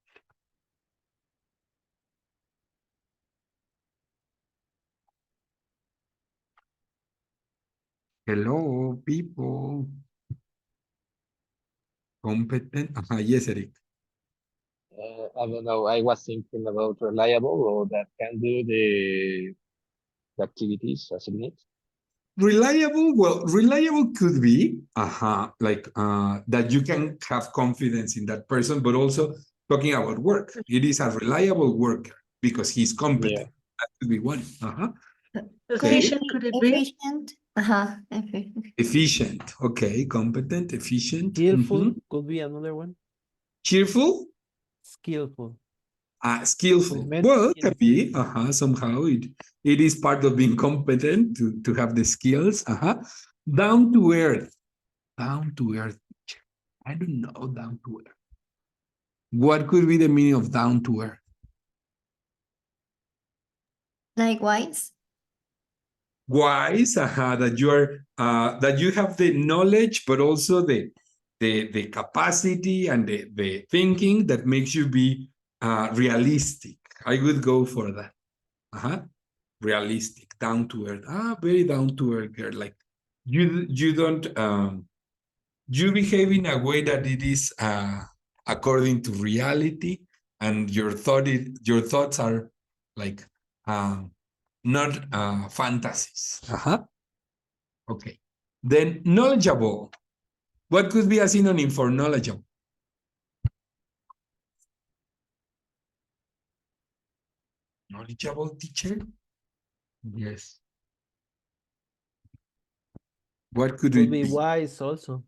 [SPEAKER 2] Hello, people. Competent. Yes, Eric.
[SPEAKER 3] I don't know. I was thinking about reliable, or that can do the activities as it needs.
[SPEAKER 2] Reliable, well, reliable could be like that you can have confidence in that person, but also talking about work. It is a reliable worker because he's competent.
[SPEAKER 3] Yeah.
[SPEAKER 2] That could be one.
[SPEAKER 6] Efficient,
[SPEAKER 4] Could it be?
[SPEAKER 6] efficient.
[SPEAKER 2] Efficient. Okay, competent, efficient.
[SPEAKER 5] Skillful could be another one.
[SPEAKER 2] Cheerful?
[SPEAKER 5] Skillful.
[SPEAKER 2] Skillful. Well, it can be. Somehow it is part of being competent to have the skills. Down to earth. Down to earth. I don't know, down to earth. What could be the meaning of down to earth?
[SPEAKER 6] Likewise.
[SPEAKER 2] Wise, that you are that you have the knowledge, but also the capacity and the thinking that makes you be realistic. I would go for that. Realistic, down to earth. Very down to earth girl. Like you don't you behave in a way that it is according to reality, and your thoughts are like not fantasies. Okay. Then knowledgeable. What could be a synonym for knowledgeable? Knowledgeable teacher? Yes. What could it
[SPEAKER 5] be?
[SPEAKER 2] be?
[SPEAKER 5] Wise also.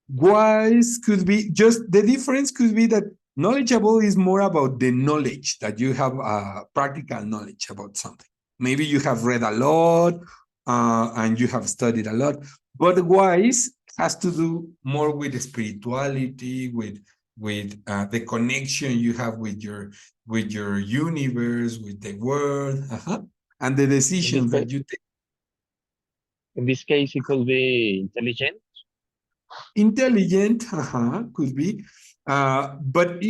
[SPEAKER 2] Wise could be, just the difference could be that knowledgeable is more about the knowledge, that you have practical knowledge about something. Maybe you have read a lot and you have studied a lot, but wise has to do more with spirituality, with the connection you have with your universe, with the world, and the decisions that you take.
[SPEAKER 3] In this case, it could be intelligent.
[SPEAKER 2] Intelligent, could be. But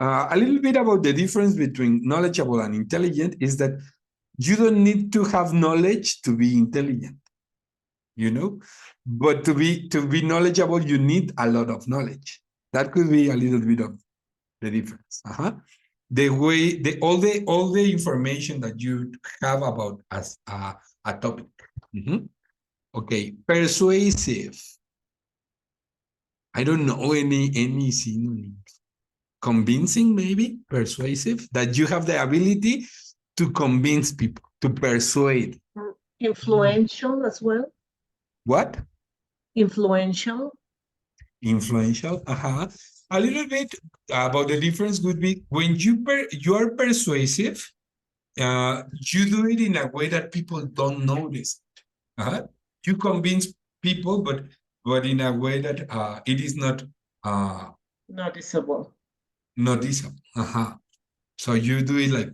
[SPEAKER 2] a little bit about the difference between knowledgeable and intelligent is that you don't need to have knowledge to be intelligent, you know, but to be knowledgeable, you need a lot of knowledge. That could be a little bit of the difference. The way all the information that you have about as a topic. Okay, persuasive. I don't know any synonyms. Convincing, maybe, persuasive, that you have the ability to convince people, to persuade.
[SPEAKER 4] Influential as well.
[SPEAKER 2] What?
[SPEAKER 4] Influential.
[SPEAKER 2] Influential. A little bit about the difference would be when you are persuasive, you do it in a way that people don't notice. You convince people, but in a way that it is not
[SPEAKER 4] noticeable.
[SPEAKER 2] So you do it like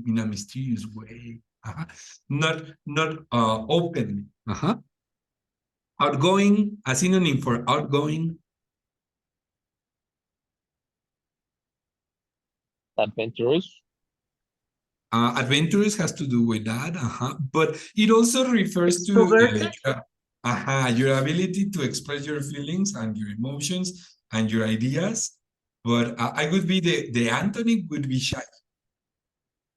[SPEAKER 2] in a mysterious way, not openly. Outgoing, a synonym for outgoing.
[SPEAKER 3] Adventurous.
[SPEAKER 2] Adventurous has to do with that, but it also refers to your ability to express your feelings and your emotions and your ideas. But I would be the antonym would be shy,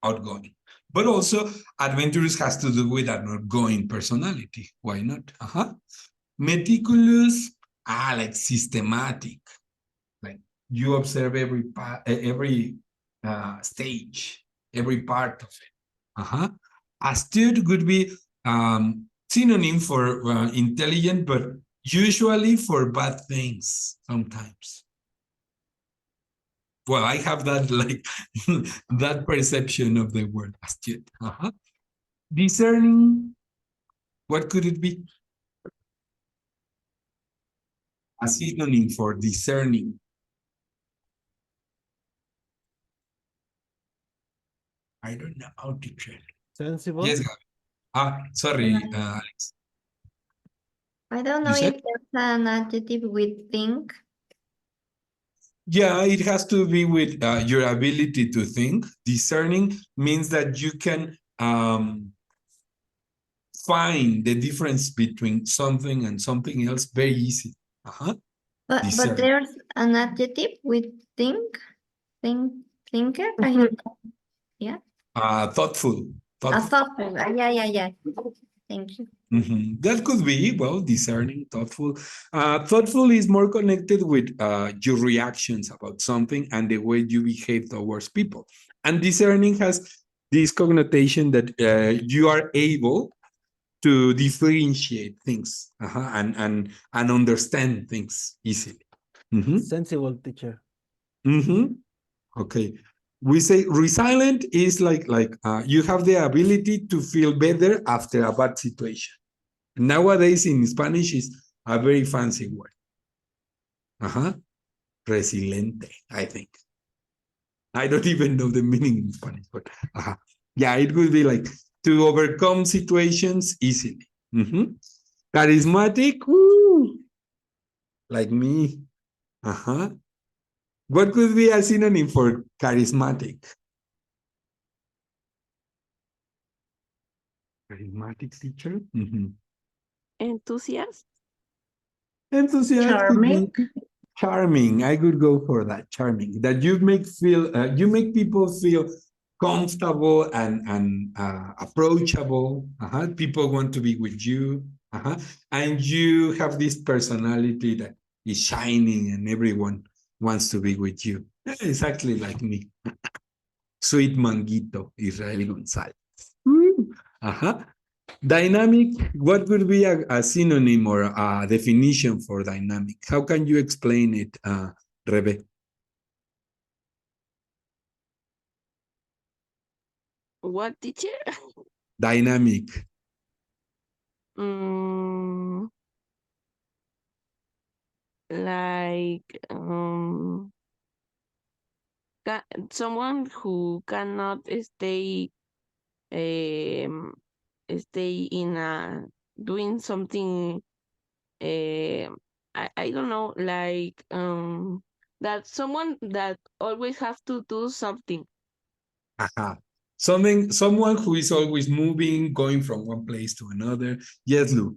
[SPEAKER 2] outgoing. But also adventurous has to do with an outgoing personality. Why not? Meticulous, like systematic. Like you observe every stage, every part of it. Astute would be synonym for intelligent, but usually for bad things sometimes. Well, I have that like that perception of the word astute. Discerning, what could it be? A synonym for discerning. I don't know how to check.
[SPEAKER 5] Sensible?
[SPEAKER 2] Yes, Gabi. Sorry, Alex.
[SPEAKER 6] I don't know if there's an adjective with think.
[SPEAKER 2] Yeah, it has to be with your ability to think. Discerning means that you can find the difference between something and something else very easy.
[SPEAKER 6] But there's an adjective with thinker. Yeah.
[SPEAKER 2] Thoughtful.
[SPEAKER 6] Thoughtful. Yeah. Thank you.
[SPEAKER 2] That could be, well, discerning, thoughtful. Thoughtful is more connected with your reactions about something and the way you behave towards people. And discerning has this connotation that you are able to differentiate things and understand things easily.
[SPEAKER 5] Sensible, teacher.
[SPEAKER 2] Okay. We say resilient is like you have the ability to feel better after a bad situation. Nowadays in Spanish is a very fancy word. Resiliente, I think. I don't even know the meaning in Spanish, but yeah, it would be like to overcome situations easily. Charismatic, woo, like me. What could be a synonym for charismatic? Charismatic teacher?
[SPEAKER 1] Enthusiast.
[SPEAKER 2] Enthusiast could be charming. I could go for that. Charming. That you make people feel comfortable and approachable. People want to be with you. And you have this personality that is shining and everyone wants to be with you. Exactly like me. Sweet Manguito, Israel Gonzalez. Dynamic, what would be a synonym or a definition for dynamic? How can you explain it, Rebe?
[SPEAKER 1] What, teacher?
[SPEAKER 2] Dynamic.
[SPEAKER 1] like someone who cannot um stay in a doing something, I don't know, like that someone that always have to do something.
[SPEAKER 2] Someone who is always moving, going from one place to another. Yes, Lou.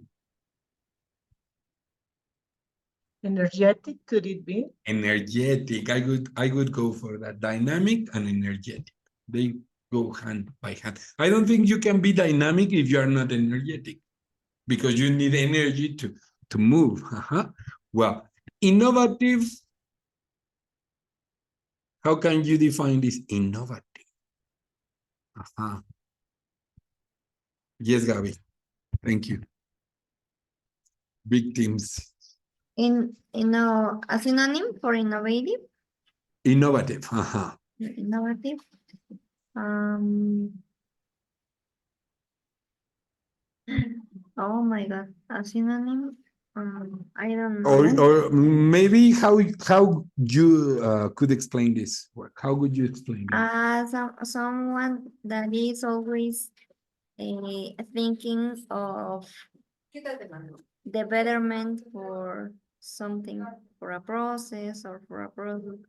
[SPEAKER 4] Energetic, could it be?
[SPEAKER 2] Energetic. I would go for that. Dynamic and energetic. They go hand by hand. I don't think you can be dynamic if you are not energetic, because you need energy to move. Well, innovative. How can you define this innovative? Yes, Gabi. Thank you. Victims.
[SPEAKER 6] A synonym for innovative.
[SPEAKER 2] Innovative.
[SPEAKER 6] Innovative. Oh my God, a synonym. I don't know.
[SPEAKER 2] Or maybe how you could explain this work. How would you explain it?
[SPEAKER 6] Someone that is always thinking of the betterment for something, for a process or for a product.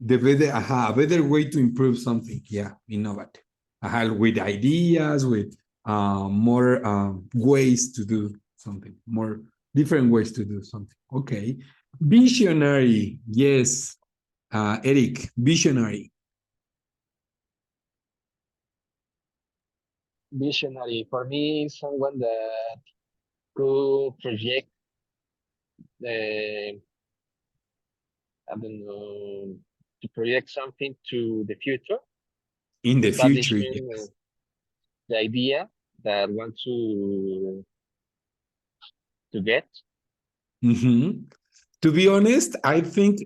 [SPEAKER 2] A better way to improve something. Yeah, innovative. With ideas, with more ways to do something, more different ways to do something. Okay. Visionary. Yes. Eric, visionary.
[SPEAKER 3] Visionary for me is someone that could project the, I don't know, to project something to the future,
[SPEAKER 2] In the future,
[SPEAKER 3] establishing
[SPEAKER 2] yes.
[SPEAKER 3] the idea that want to get.
[SPEAKER 2] To be honest, I think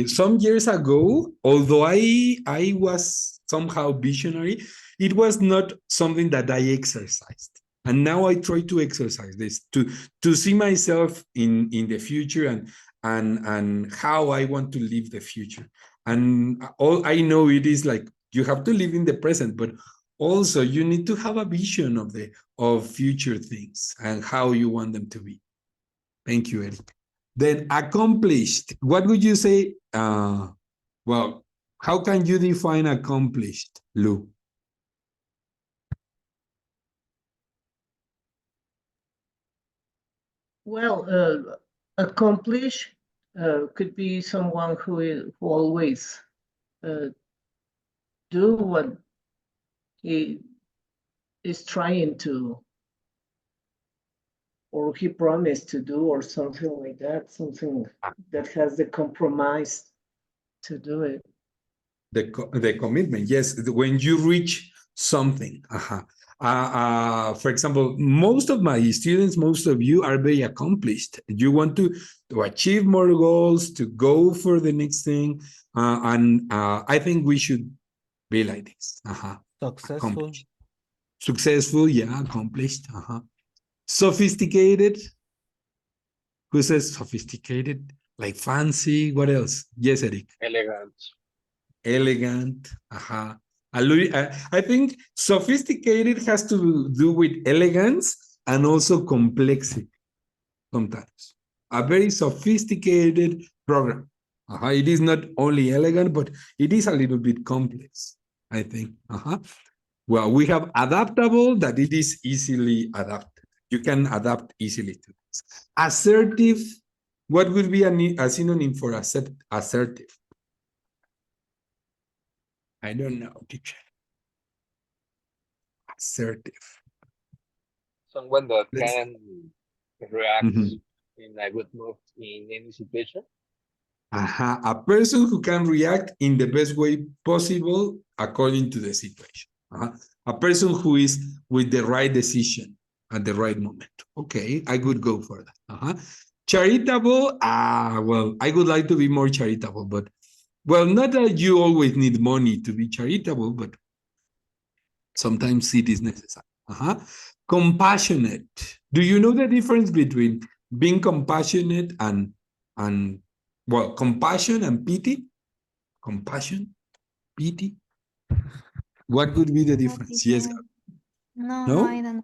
[SPEAKER 2] some years ago, although I was somehow visionary, it was not something that I exercised. And now I try to exercise this to see myself in the future and how I want to live the future. And all I know it is like you have to live in the present, but also you need to have a vision of future things and how you want them to be. Thank you, Eric. Then accomplished. What would you say? Well, how can you define accomplished, Lou?
[SPEAKER 4] Well, accomplish could be someone who always do what he is trying to, or he promised to do, or something like that, something that has the compromise to do it.
[SPEAKER 2] The commitment, yes. When you reach something. For example, most of my students, most of you are very accomplished. You want to achieve more goals, to go for the next thing. And I think we should be like this.
[SPEAKER 5] Successful.
[SPEAKER 2] Successful, yeah, accomplished. Sophisticated. Who says sophisticated? Like fancy. What else? Yes, Eric.
[SPEAKER 3] Elegant.
[SPEAKER 2] Elegant. I think sophisticated has to do with elegance and also complexity sometimes. A very sophisticated program. It is not only elegant, but it is a little bit complex, I think. Well, we have adaptable, that it is easily adapted. You can adapt easily to this. Assertive, what would be a synonym for assertive? I don't know, teacher. Assertive.
[SPEAKER 3] Someone that can react in a good mood in any situation.
[SPEAKER 2] A person who can react in the best way possible according to the situation. A person who is with the right decision at the right moment. Okay, I would go for that. Charitable, well, I would like to be more charitable, but well, not that you always need money to be charitable, but sometimes it is necessary. Compassionate. Do you know the difference between being compassionate and and, well, compassion and pity. Compassion, pity. What would be the difference? Yes.
[SPEAKER 6] No,
[SPEAKER 2] No?
[SPEAKER 6] I don't know.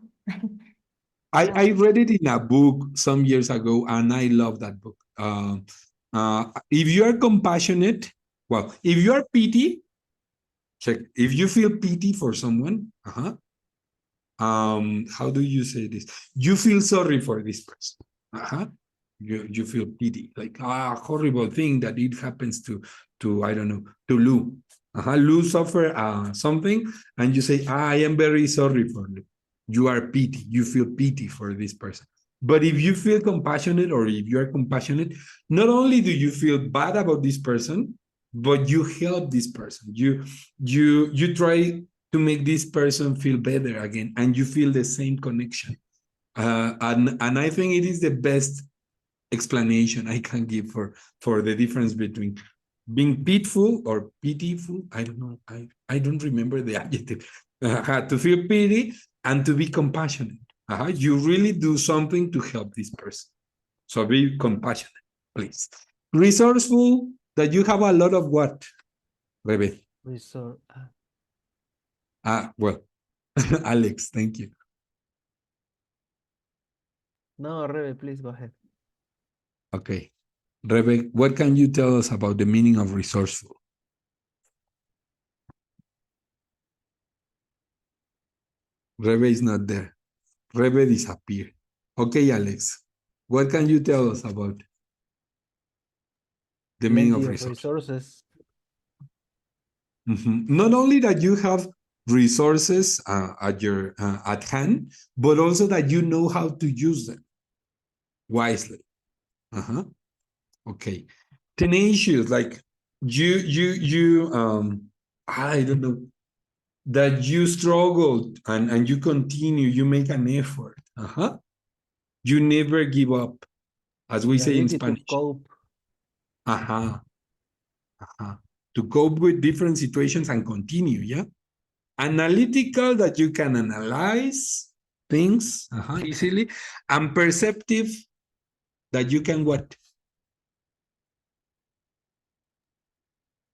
[SPEAKER 2] I
[SPEAKER 6] No.
[SPEAKER 2] read it in a book some years ago, and I love that book. If you are compassionate, well, if you are pity, check. If you feel pity for someone, how do you say this? You feel sorry for this person. You feel pity, like horrible thing that it happens to I don't know, to Lou. Lou suffer something, and you say, I am very sorry for Lou. You are pity. You feel pity for this person. But if you feel compassionate, or if you are compassionate, not only do you feel bad about this person, but you help this person. You try to make this person feel better again, and you feel the same connection. And I think it is the best explanation I can give for the difference between being pitiful or pitiful. I don't know. I don't remember the adjective. To feel pity and to be compassionate. You really do something to help this person. So be compassionate, please. Resourceful, that you have a lot of what, Rebe?
[SPEAKER 5] Resort.
[SPEAKER 2] Well, Alex, thank you.
[SPEAKER 5] No, Rebe, please go ahead.
[SPEAKER 2] Okay. Rebe, what can you tell us about the meaning of resourceful? Rebe is not there. Rebe disappeared. Okay, Alex, what can you tell us about the meaning
[SPEAKER 5] Plenty
[SPEAKER 2] of
[SPEAKER 5] of
[SPEAKER 2] resource?
[SPEAKER 5] resources.
[SPEAKER 2] Not only that you have resources at hand, but also that you know how to use them wisely. Okay. Tenacious, like you I don't know, that you struggled and you continue, you make an effort. You never give up, as we
[SPEAKER 5] The
[SPEAKER 2] say in
[SPEAKER 5] ability to
[SPEAKER 2] Spanish.
[SPEAKER 5] cope.
[SPEAKER 2] To cope with different situations and continue, yeah? Analytical, that you can analyze things easily, and perceptive, that you can what?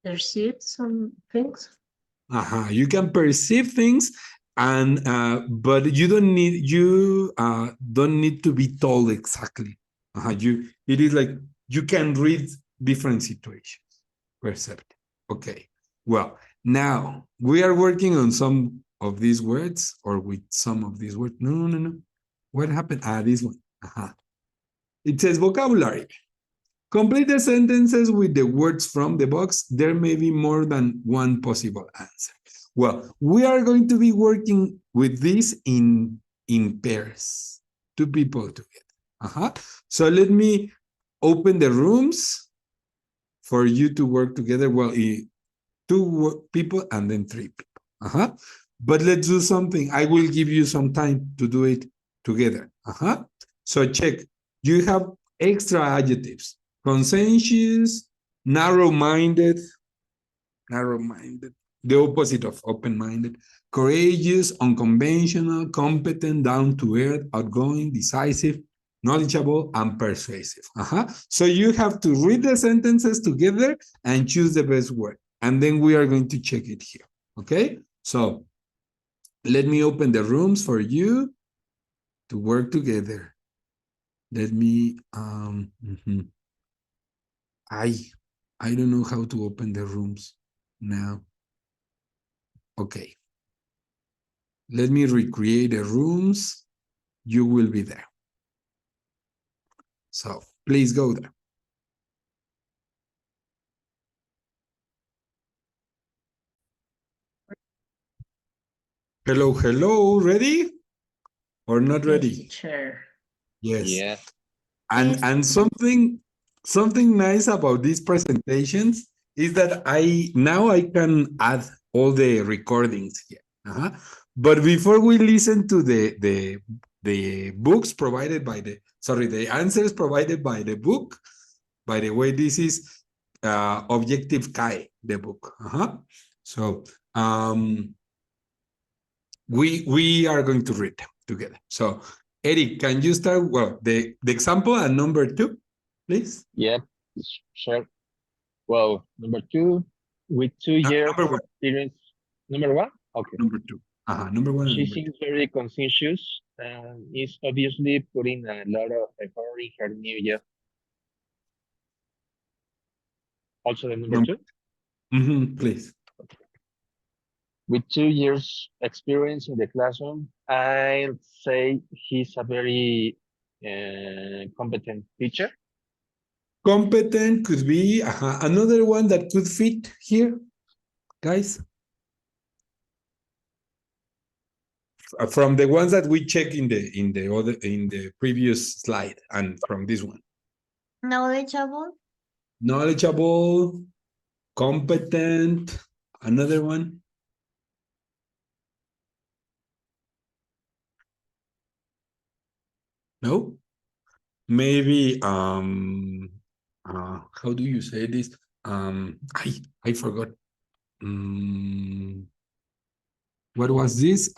[SPEAKER 4] Perceive some things.
[SPEAKER 2] You can perceive things, and but you don't need to be told exactly. It is like you can read different situations. Perceptive. Okay. Well, now we are working on some of these words, or with some of these words. No. What happened? This one. It says vocabulary. Complete the sentences with the words from the box. There may be more than one possible answer. Well, we are going to be working with this in pairs, 2 people together. So let me open the rooms for you to work together. Well, 2 people and then 3 people. But let's do something. I will give you some time to do it together. So check. You have extra adjectives. Conscientious, narrow-minded, the opposite of open-minded, courageous, unconventional, competent, down-to-earth, outgoing, decisive, knowledgeable, and persuasive. So you have to read the sentences together and choose the best word. And then we are going to check it here. Okay? So let me open the rooms for you to work together. Let me I don't know how to open the rooms now. Okay. Let me recreate the rooms. You will be there. So please go there. Hello. Ready? Or not ready?
[SPEAKER 4] Yes, teacher.
[SPEAKER 2] Yes.
[SPEAKER 3] Yeah.
[SPEAKER 2] And something nice about these presentations is that I can add all the recordings here. But before we listen to the books provided by the answers provided by the book. By the way, this is Objective CAE, the book. So we are going to read them together. So Eric, can you start? Well, the example and number 2. please.
[SPEAKER 3] Yep, sure. Well, number 2, with 2 years
[SPEAKER 2] Number
[SPEAKER 3] of
[SPEAKER 2] one.
[SPEAKER 3] experience. Number 1? Okay.
[SPEAKER 2] Number two. Number one and
[SPEAKER 3] She
[SPEAKER 2] number two.
[SPEAKER 3] seems very conscientious and is obviously putting a lot of effort in her new job. Also, the number 2?
[SPEAKER 2] Please.
[SPEAKER 3] With 2 years experience in the classroom, I'd say he's a very competent teacher.
[SPEAKER 2] Competent could be another one that could fit here, guys. From the ones that we check in the previous slide and from this one.
[SPEAKER 6] Knowledgeable.
[SPEAKER 2] Knowledgeable, competent, another one. No? Maybe how do you say this? I forgot. What was this?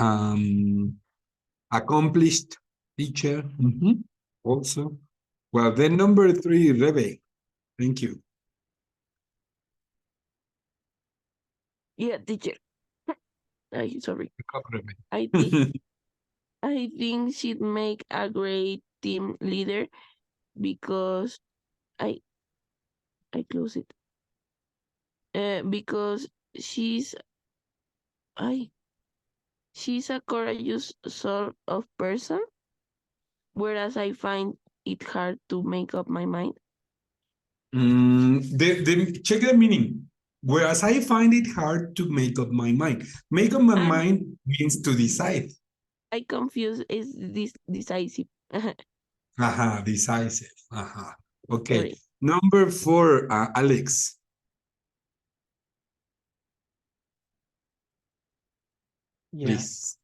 [SPEAKER 2] Accomplished teacher. Also. Well, then number 3, Rebe. Thank you.
[SPEAKER 1] Yeah, teacher. Sorry.
[SPEAKER 2] Rebe.
[SPEAKER 1] I think she'd make a great team leader because I close it. Because she's a courageous sort of person, whereas I find it hard to make up my mind.
[SPEAKER 2] Check the meaning. Whereas I find it hard to make up my mind. Make up my mind means to decide.
[SPEAKER 1] I confuse is this decisive.
[SPEAKER 2] Decisive. Okay.
[SPEAKER 1] Sorry.
[SPEAKER 2] Number 4, Alex. Please.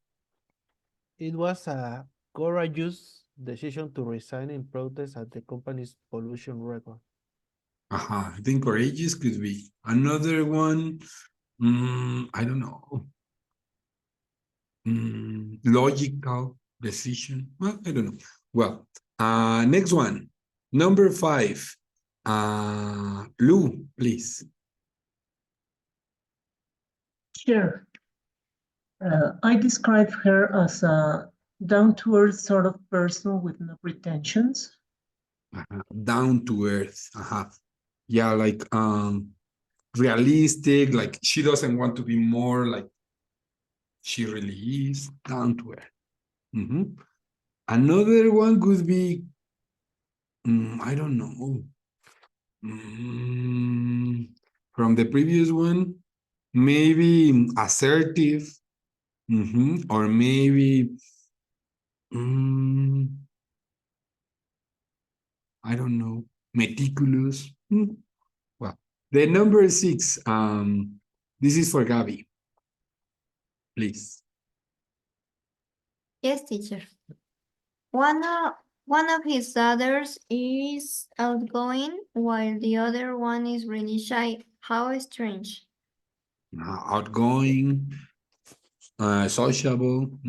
[SPEAKER 5] It was a courageous decision to resign in protest at the company's pollution record.
[SPEAKER 2] I think courageous could be another one. I don't know. Logical decision. Well, I don't know. Well, next one. Number 5. Lou, please.
[SPEAKER 4] Sure. I describe her as a down-to-earth sort of person with no pretensions.
[SPEAKER 2] Down to earth. Yeah, like realistic, like she doesn't want to be more like she really is. Down to earth. Another one could be I don't know. From the previous one, maybe assertive. Or maybe I don't know, meticulous. Well, the number 6, this is for Gabby. Please.
[SPEAKER 6] Yes, teacher. One of his daughters is outgoing, while the other one is really shy. How strange.
[SPEAKER 2] Outgoing, sociable.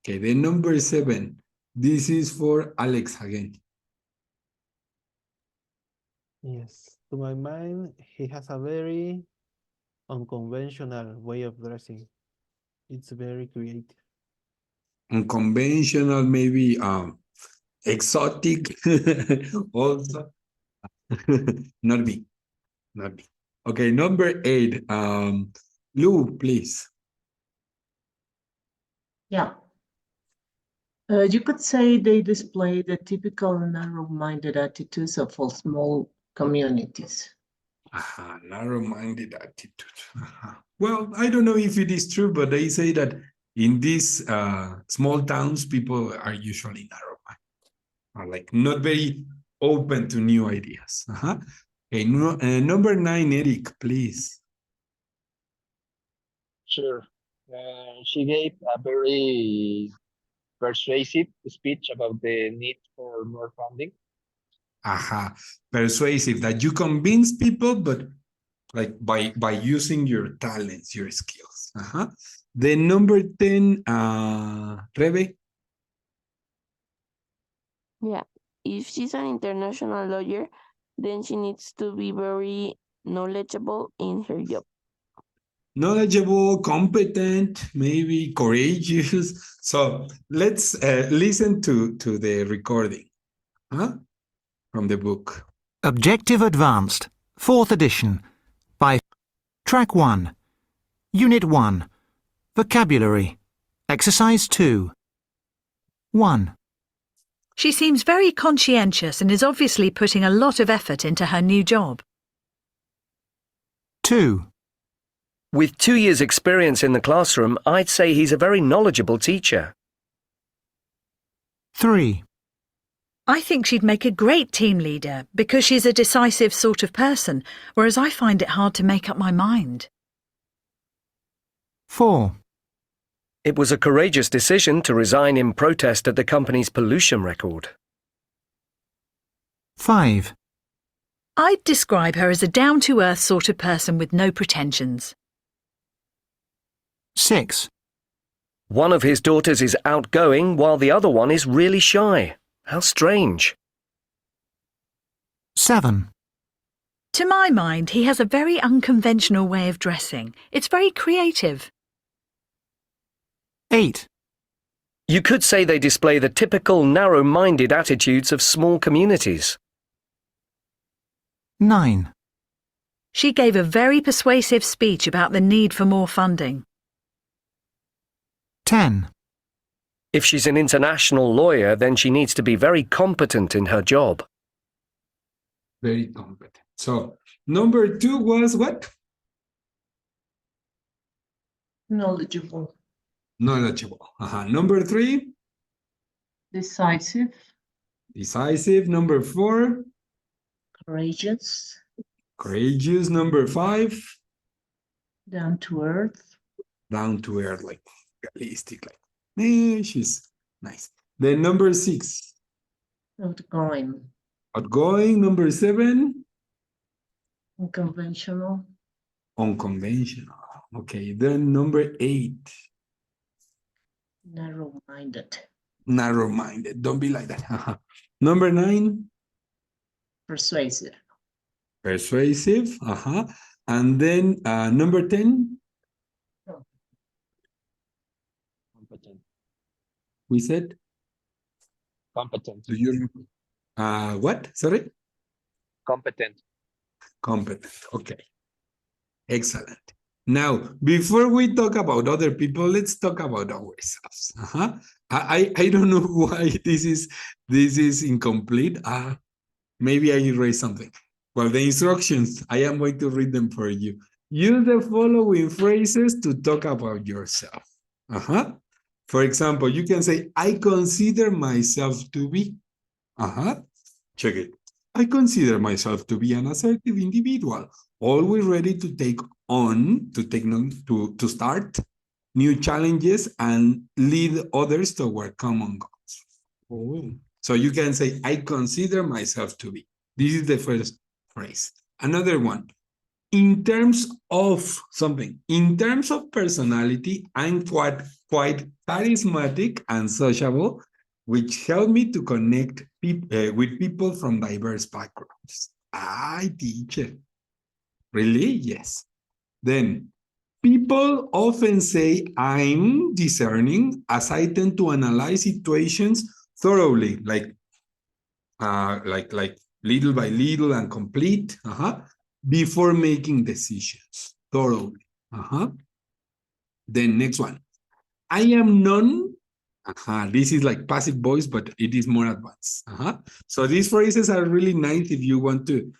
[SPEAKER 2] Okay, the number 7. This is for Alex again.
[SPEAKER 5] Yes, to my mind, he has a very unconventional way of dressing. It's very creative.
[SPEAKER 2] Unconventional, maybe exotic also. Not me. Okay, number 8. Lou, please.
[SPEAKER 4] Yeah. You could say they display the typical narrow-minded attitudes of all small communities.
[SPEAKER 2] Narrow-minded attitude. Well, I don't know if it is true, but they say that in these small towns, people are usually narrow-minded, like not very open to new ideas. Okay, number 9, Eric, please.
[SPEAKER 3] Sure. She gave a very persuasive speech about the need for more funding.
[SPEAKER 2] Persuasive, that you convince people, but like by using your talents, your skills. The number 10, Rebe.
[SPEAKER 1] Yeah. if she's an international lawyer, then she needs to be very knowledgeable in her job.
[SPEAKER 2] Knowledgeable, competent, maybe courageous. So let's listen to the recording from the book.
[SPEAKER 7] Objective Advanced, 4th edition, by Track 1, Unit 1, Vocabulary, Exercise 2. 1.
[SPEAKER 8] She seems very conscientious and is obviously putting a lot of effort into her new job.
[SPEAKER 7] 2.
[SPEAKER 9] With 2 years' experience in the classroom, I'd say he's a very knowledgeable teacher.
[SPEAKER 7] 3.
[SPEAKER 8] I think she'd make a great team leader because she's a decisive sort of person, whereas I find it hard to make up my mind.
[SPEAKER 7] 4.
[SPEAKER 9] It was a courageous decision to resign in protest at the company's pollution record.
[SPEAKER 7] 5.
[SPEAKER 8] I'd describe her as a down-to-earth sort of person with no pretensions.
[SPEAKER 7] 6.
[SPEAKER 9] One of his daughters is outgoing while the other one is really shy. How strange.
[SPEAKER 7] 7.
[SPEAKER 8] To my mind, he has a very unconventional way of dressing. It's very creative.
[SPEAKER 7] 8.
[SPEAKER 9] You could say they display the typical narrow-minded attitudes of small communities.
[SPEAKER 7] 9.
[SPEAKER 8] She gave a very persuasive speech about the need for more funding.
[SPEAKER 7] 10.
[SPEAKER 9] If she's an international lawyer, then she needs to be very competent in her job.
[SPEAKER 2] Very competent. So number 2 was what?
[SPEAKER 4] Knowledgeable.
[SPEAKER 2] Knowledgeable. Number 3?
[SPEAKER 4] Decisive.
[SPEAKER 2] Decisive. Number 4?
[SPEAKER 4] Courageous.
[SPEAKER 2] Courageous. Number 5?
[SPEAKER 4] Down to earth.
[SPEAKER 2] Down to earth, like realistic, like she's nice. Then number 6?
[SPEAKER 4] Outgoing.
[SPEAKER 2] Outgoing. Number 7?
[SPEAKER 4] Unconventional.
[SPEAKER 2] Unconventional. Okay, then number 8?
[SPEAKER 4] Narrow-minded.
[SPEAKER 2] Narrow-minded. Don't be like that. Number 9?
[SPEAKER 4] Persuasive.
[SPEAKER 2] Persuasive. And then number 10?
[SPEAKER 3] Competent.
[SPEAKER 2] We said?
[SPEAKER 3] Competent.
[SPEAKER 2] Do you what? Sorry?
[SPEAKER 3] Competent.
[SPEAKER 2] Competent. Okay. Excellent. Now, before we talk about other people, let's talk about ourselves. I don't know why this is incomplete. Maybe I erased something. Well, the instructions, I am going to read them for you. Use the following phrases to talk about yourself. For example, you can say, I consider myself to be. Check it. I consider myself to be an assertive individual, always ready to take on, to start new challenges and lead others toward common goals. So you can say, I consider myself to be. This is the first phrase. Another one. In terms of something, in terms of personality, I'm quite charismatic and sociable, which help me to connect with people from diverse backgrounds. Teacher. Really? Yes. Then, people often say I'm discerning as I tend to analyze situations thoroughly, like little by little and complete, before making decisions thoroughly. Then next one. I am known. This is like passive voice, but it is more advanced. So these phrases are really nice if you want to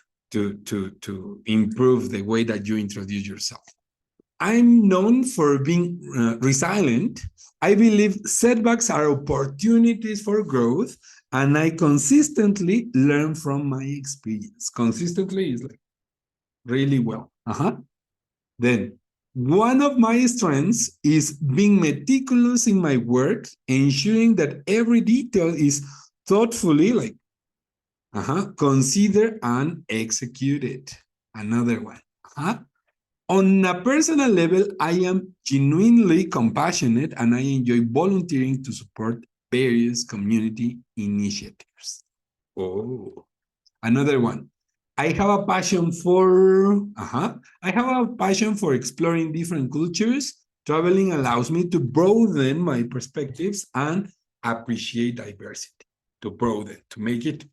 [SPEAKER 2] improve the way that you introduce yourself. I'm known for being resilient. I believe setbacks are opportunities for growth, and I consistently learn from my experience. Consistently is like really well. Then, one of my strengths is being meticulous in my work, ensuring that every detail is thoughtfully considered and executed. Another one. On a personal level, I am genuinely compassionate and I enjoy volunteering to support various community initiatives. Oh, another one. I have a passion for, I have a passion for exploring different cultures. Traveling allows me to broaden my perspectives and appreciate diversity, to broaden, to make it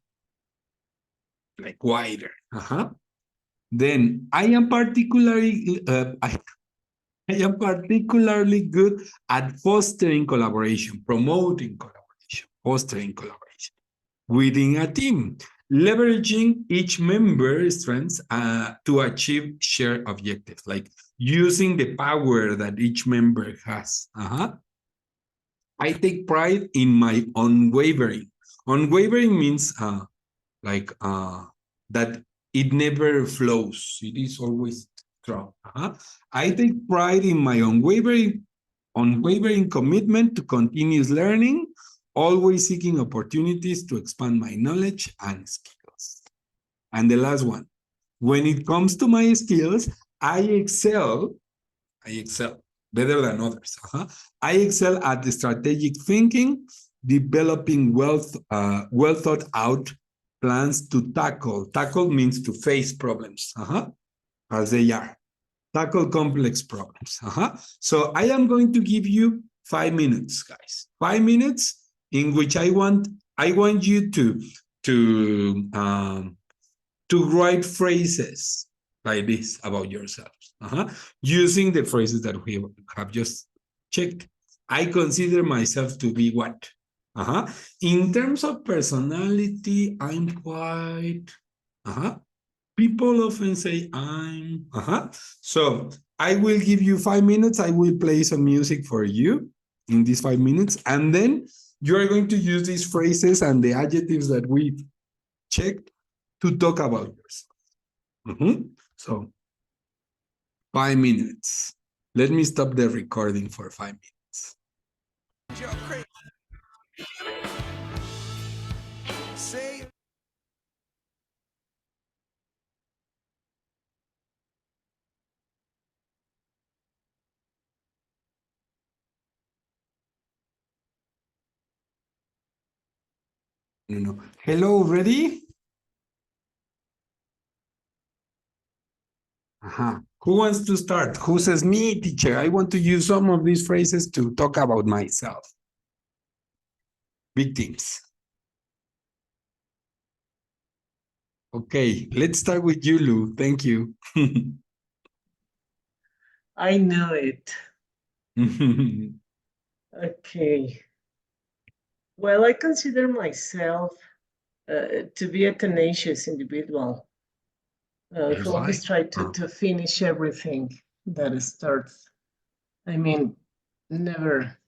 [SPEAKER 2] like wider. Then I am particularly, I am particularly good at fostering collaboration, promoting collaboration, fostering collaboration within a team, leveraging each member's strengths to achieve shared objectives, like using the power that each member has. I take pride in my unwavering. Unwavering means that it never flows. It is always strong. I take pride in my unwavering commitment to continuous learning, always seeking opportunities to expand my knowledge and skills. And the last one, when it comes to my skills, I excel better than others. I excel at the strategic thinking, developing well thought out plans to tackle. Tackle means to face problems as they are. Tackle complex problems. So I am going to give you 5 minutes, guys. 5 minutes in which I want you to write phrases like this about yourselves, using the phrases that we have just checked. I consider myself to be what? In terms of personality, I'm quite. People often say I'm. So I will give you 5 minutes. I will play some music for you in these 5 minutes, and then you are going to use these phrases and the adjectives that we checked to talk about yourself. So 5 minutes. Let me stop the recording for 5 minutes. No. Hello, ready? Who wants to start? Who says me, teacher? I want to use some of these phrases to talk about myself. Victims. Okay, let's start with you, Lou. Thank you.
[SPEAKER 4] I know it. Okay. Well, I consider myself to be a tenacious individual who always try to finish everything that starts. I mean, never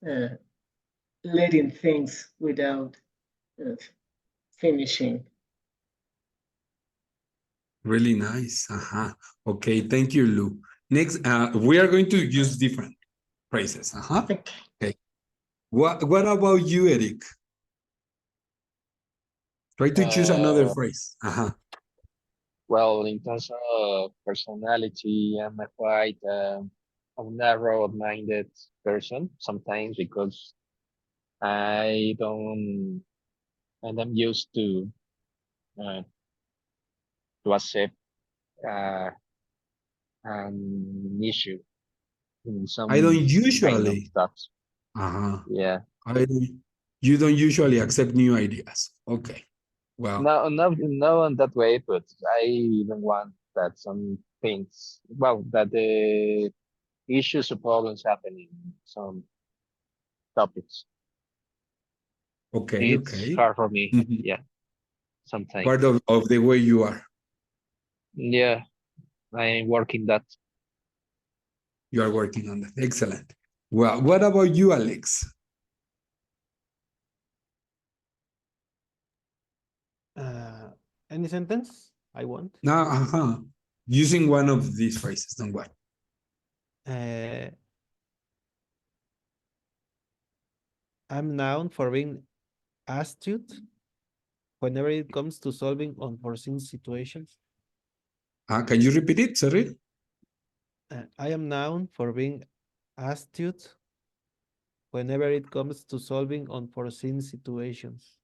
[SPEAKER 4] letting things without finishing.
[SPEAKER 2] Really nice. Okay, thank you, Lou. Next, we are going to use different phrases. Okay. What about you, Eric? Try to choose another phrase.
[SPEAKER 3] Well, in terms of personality, I'm a quite a narrow-minded person sometimes because I don't, and I'm used uh, to accept uh, an issue in some
[SPEAKER 2] I don't
[SPEAKER 3] kind of
[SPEAKER 2] usually.
[SPEAKER 3] stuff.
[SPEAKER 2] Yeah. You don't usually accept new ideas. Okay. Well.
[SPEAKER 3] No, no, in that way, but I even want that some things, well, that the issues or problems happen in some topics.
[SPEAKER 2] Okay,
[SPEAKER 3] It's hard for me. Yeah, sometimes.
[SPEAKER 2] Part of the way you are.
[SPEAKER 3] Yeah, I'm working that.
[SPEAKER 2] You are working on that. Excellent. Well, what about you, Alex?
[SPEAKER 5] Any sentence I want?
[SPEAKER 2] No, using one of these phrases, don't worry.
[SPEAKER 5] I'm known for being astute whenever it comes to solving unforeseen situations.
[SPEAKER 2] Can you repeat it? Sorry.
[SPEAKER 5] I am known for being astute whenever it comes to solving unforeseen situations.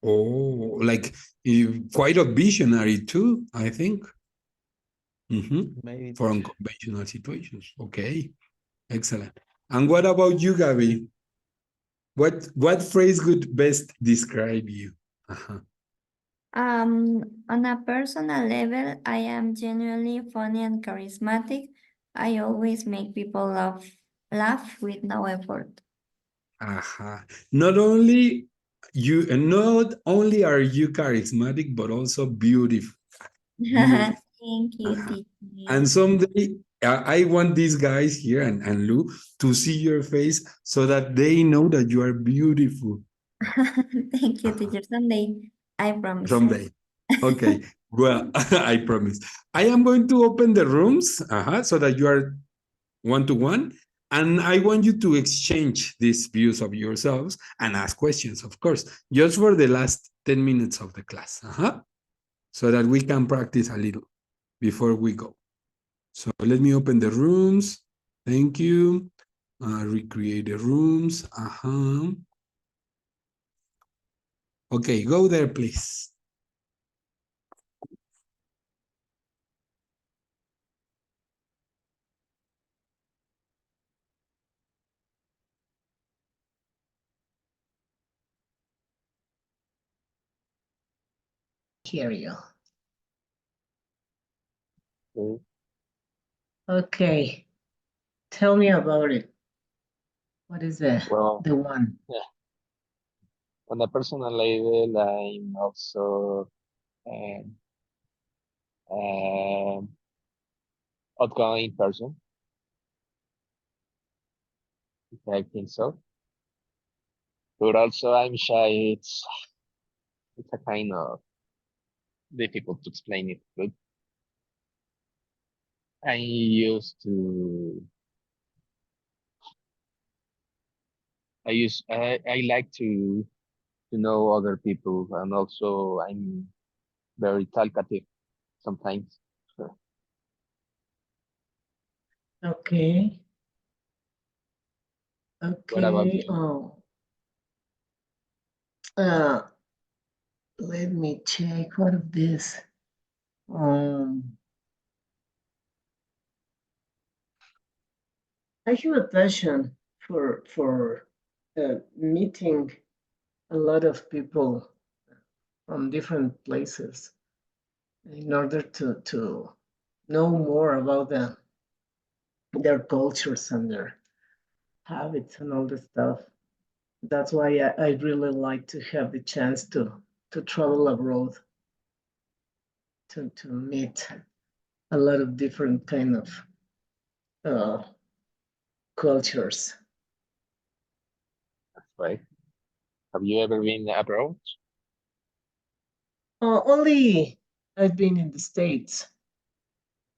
[SPEAKER 2] Oh, like quite a visionary too, I think.
[SPEAKER 5] Maybe
[SPEAKER 2] For
[SPEAKER 5] teacher.
[SPEAKER 2] unconventional situations. Okay, excellent. And what about you, Gabby? What phrase would best describe you?
[SPEAKER 6] On a personal level, I am genuinely funny and charismatic. I always make people laugh with no effort.
[SPEAKER 2] Not only are you charismatic, but also beautiful. Beautiful.
[SPEAKER 6] Thank you,
[SPEAKER 2] And
[SPEAKER 6] teacher.
[SPEAKER 2] someday I want these guys here and Lou to see your face so that they know that you are beautiful.
[SPEAKER 6] Thank you, teacher. Someday, I promise.
[SPEAKER 2] Someday. Okay. Well, I promise. I am going to open the rooms so that you are one-to-one. And I want you to exchange these views of yourselves and ask questions, of course, just for the last 10 minutes of the class, so that we can practice a little before we go. So let me open the rooms. Thank you. Recreate the rooms. Okay, go there, please.
[SPEAKER 4] Hear you.
[SPEAKER 3] Okay.
[SPEAKER 4] Okay. Tell me about it. What is
[SPEAKER 3] Well,
[SPEAKER 4] the one?
[SPEAKER 3] yeah. On a personal level, I'm also an outgoing person. I think so. But also I'm shy. It's a kind of difficult to explain it, but I used to I like to know other people, and also I'm very talkative sometimes. So,
[SPEAKER 4] Okay.
[SPEAKER 3] what about
[SPEAKER 4] Okay.
[SPEAKER 3] you?
[SPEAKER 4] Oh. Let me check what of this. I have a passion for meeting a lot of people from different places in order to know more about their cultures and their habits and all the stuff. That's why I really like to have the chance to travel abroad to meet a lot of different kind of uh, cultures.
[SPEAKER 3] Right? Have you ever been abroad?
[SPEAKER 4] Only I've been in the States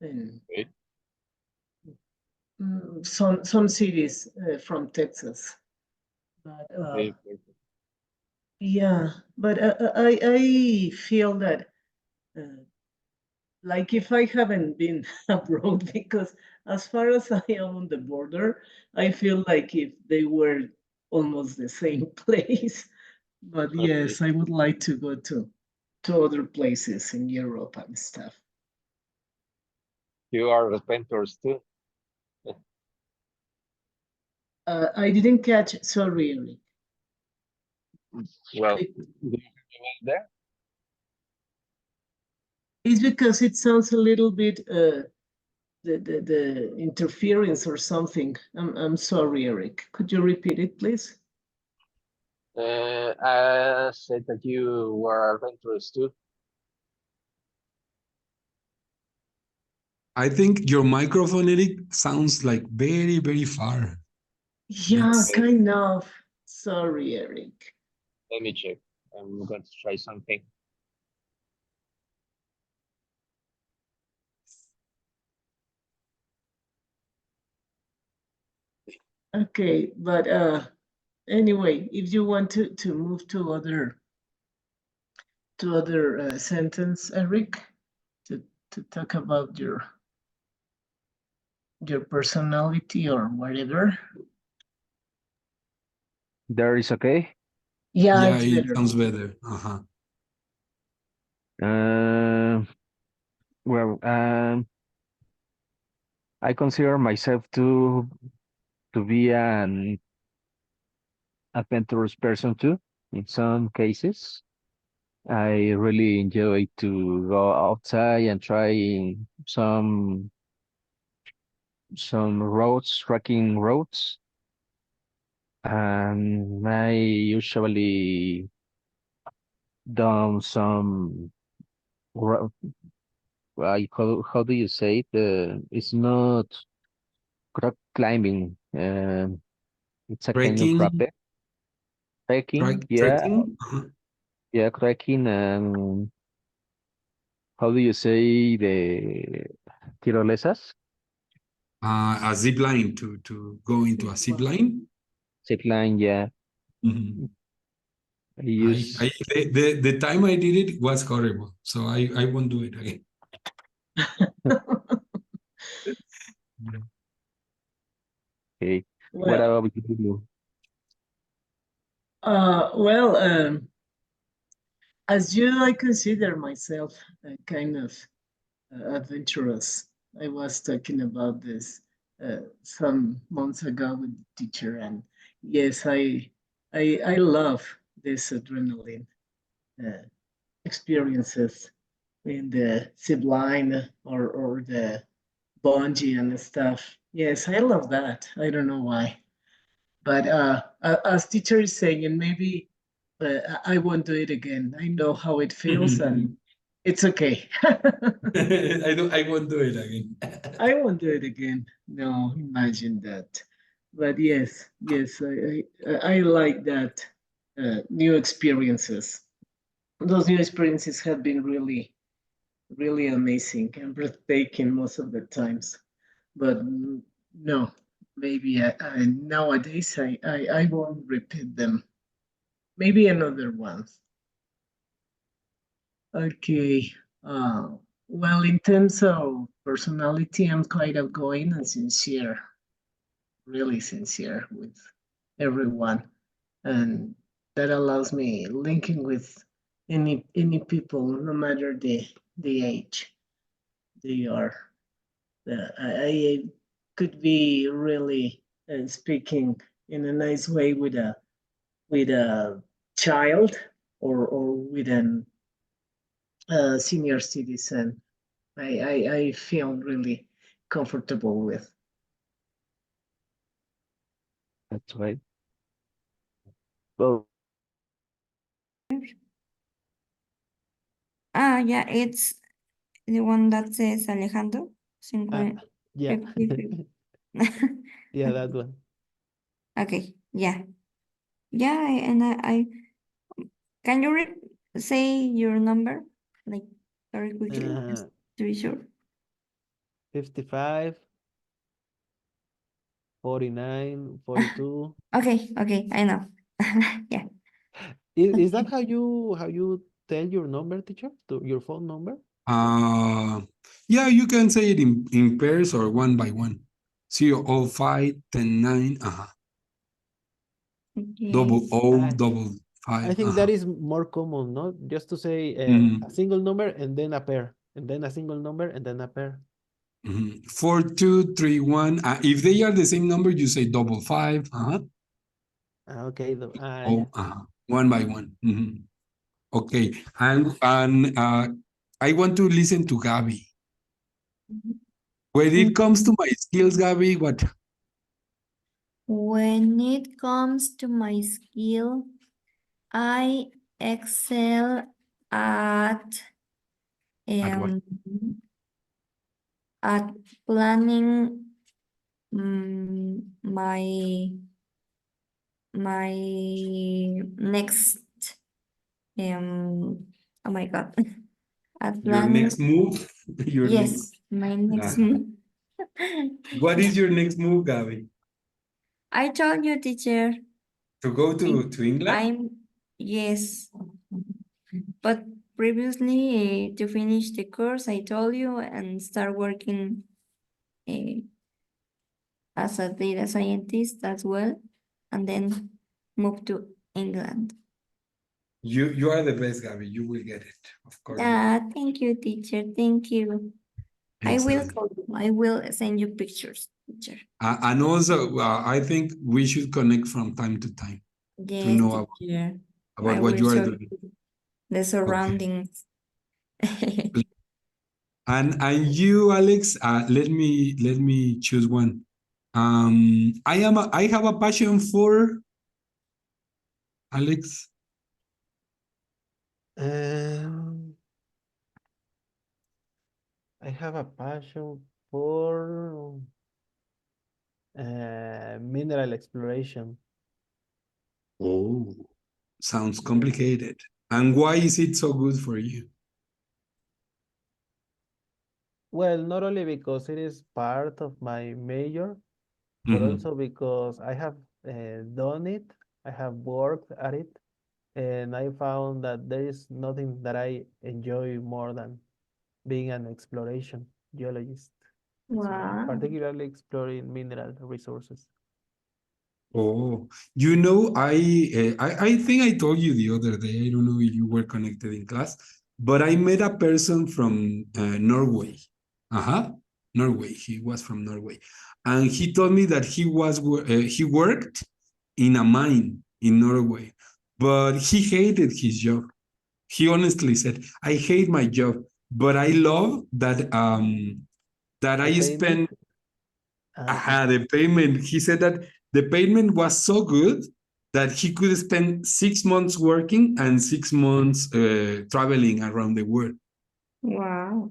[SPEAKER 4] in
[SPEAKER 3] Right?
[SPEAKER 4] some cities from Texas, but
[SPEAKER 3] Okay, perfect.
[SPEAKER 4] yeah, but I feel that like if I haven't been abroad, because as far as I am on the border, I feel like if they were almost the same place. But
[SPEAKER 3] Okay.
[SPEAKER 4] yes, I would like to go to other places in Europe and stuff.
[SPEAKER 3] You are adventurous too.
[SPEAKER 4] I didn't catch, sorry, Eric.
[SPEAKER 3] Well,
[SPEAKER 4] It-
[SPEAKER 3] do you have there?
[SPEAKER 4] It's because it sounds a little bit the interference or something. I'm sorry, Eric. Could you repeat it, please?
[SPEAKER 3] I said that you were adventurous too.
[SPEAKER 2] I think your microphone, Eric, sounds like very, very far.
[SPEAKER 4] Yeah,
[SPEAKER 2] Let's.
[SPEAKER 3] Okay,
[SPEAKER 4] kind of. Sorry, Eric.
[SPEAKER 3] let me check. I'm going to try something.
[SPEAKER 4] Okay, but anyway, if you want to move to other sentence, Eric, to talk about your personality or whatever.
[SPEAKER 3] There is okay.
[SPEAKER 4] Yeah,
[SPEAKER 2] Yeah,
[SPEAKER 4] it's
[SPEAKER 2] it
[SPEAKER 4] better.
[SPEAKER 2] sounds better. Uh-huh.
[SPEAKER 3] Well, I consider myself to be an adventurous person too. In some cases, I really enjoy to go outside and try some roads, trekking roads. And I usually done some how do you say it? It's not rock climbing. It's a kind of
[SPEAKER 2] Trekking,
[SPEAKER 3] rappel. Trekking, yeah,
[SPEAKER 2] trekking, uh-huh.
[SPEAKER 3] yeah, trekking. And how do you say the tirolesas?
[SPEAKER 2] A zip line to go into a zip line.
[SPEAKER 3] Zip line, yeah.
[SPEAKER 2] Mhm.
[SPEAKER 3] I use
[SPEAKER 2] The time I did it was horrible, so I won't do it again.
[SPEAKER 3] okay. What
[SPEAKER 4] Well,
[SPEAKER 3] about you?
[SPEAKER 4] well, as you, I consider myself a kind of adventurous. I was talking about this some months ago with the teacher, and yes, I love this adrenaline uh, experiences in the zip line or the bungee and stuff. Yes, I love that. I don't know why. But as teacher is saying, and maybe I won't do it again. I know how it feels, and it's okay.
[SPEAKER 2] I won't do it again.
[SPEAKER 4] I won't do it again. No, imagine that. But yes, yes, I like that new experiences. Those new experiences have been really, really amazing and breathtaking most of the times. But no, maybe nowadays I won't repeat them. Maybe another one. Okay. Uh, well, in terms of personality, I'm quite outgoing and sincere, really sincere with everyone, and that allows me linking with any people, no matter the age they are. I could be really speaking in a nice way with a child or with an senior citizen. I feel really comfortable with.
[SPEAKER 3] That's right. Well,
[SPEAKER 6] Yeah, it's the one that says Alejandro.
[SPEAKER 5] Yeah.
[SPEAKER 6] 50.
[SPEAKER 5] Yeah, that one.
[SPEAKER 6] Okay, yeah. Yeah, I can you say your number? Like very quickly, just to be sure.
[SPEAKER 5] 55, 49, 42.
[SPEAKER 6] Okay, I know. Yeah.
[SPEAKER 5] Is that how you tell your number, teacher? To your phone number?
[SPEAKER 2] Uh, yeah, you can say it in pairs or one by one. 005, 10, 9,
[SPEAKER 6] Okay.
[SPEAKER 2] double O,
[SPEAKER 5] I
[SPEAKER 2] double
[SPEAKER 5] I
[SPEAKER 2] 5,
[SPEAKER 5] think that is more common, no? Just to say a
[SPEAKER 2] Mhm,
[SPEAKER 5] single number and then a pair, and then a single number and then a pair.
[SPEAKER 2] mhm. 4, 2, 3, 1. If they are the same number, you say double 5,
[SPEAKER 5] Okay,
[SPEAKER 2] oh,
[SPEAKER 5] yeah.
[SPEAKER 2] one by one. Mhm. Okay, and I want to listen to Gabby. When it comes to my skills, Gabby, what?
[SPEAKER 6] When it comes to my skill, I excel at
[SPEAKER 2] At what?
[SPEAKER 6] um at planning my next oh my god at
[SPEAKER 2] Your next
[SPEAKER 6] planning
[SPEAKER 2] move? Your next.
[SPEAKER 6] yes my next
[SPEAKER 2] Uh,
[SPEAKER 6] move.
[SPEAKER 2] what is your next move, Gabby?
[SPEAKER 6] I told you, teacher.
[SPEAKER 2] To go to England?
[SPEAKER 6] I'm yes, but previously to finish the course I told you and start working uh, as a data scientist as well, and then move to England.
[SPEAKER 2] You are the best, Gabby. You will get it. Of course.
[SPEAKER 6] Thank you, teacher. Thank you. I will
[SPEAKER 2] Excellent.
[SPEAKER 6] call you. I will send you pictures, teacher.
[SPEAKER 2] And also, I think we should connect from time to time to
[SPEAKER 6] Yes,
[SPEAKER 2] know
[SPEAKER 6] teacher.
[SPEAKER 2] about
[SPEAKER 6] I
[SPEAKER 2] what
[SPEAKER 6] will
[SPEAKER 2] you are
[SPEAKER 6] show
[SPEAKER 2] doing.
[SPEAKER 6] you the surroundings.
[SPEAKER 2] And you, Alex, let me choose one. I have a passion for Alex.
[SPEAKER 5] I have a passion for mineral exploration.
[SPEAKER 2] Oh, sounds complicated. And why is it so good for you?
[SPEAKER 5] Well, not only because it is part of my major, but also because I have done it, I have worked at it, and I found that there is nothing that I enjoy more than being an exploration geologist,
[SPEAKER 6] Wow.
[SPEAKER 5] particularly exploring mineral resources.
[SPEAKER 2] Oh, I think I told you the other day. I don't know if you were connected in class, but I met a person from Norway. Norway. He was from Norway, and he told me that he worked in a mine in Norway, but he hated his job. He honestly said, "I hate my job, but I love that
[SPEAKER 5] The
[SPEAKER 2] I
[SPEAKER 5] payment?
[SPEAKER 2] spend."
[SPEAKER 5] Okay.
[SPEAKER 2] The payment. He said that the payment was so good that he could spend 6 months working and 6 months traveling around the world.
[SPEAKER 6] Wow.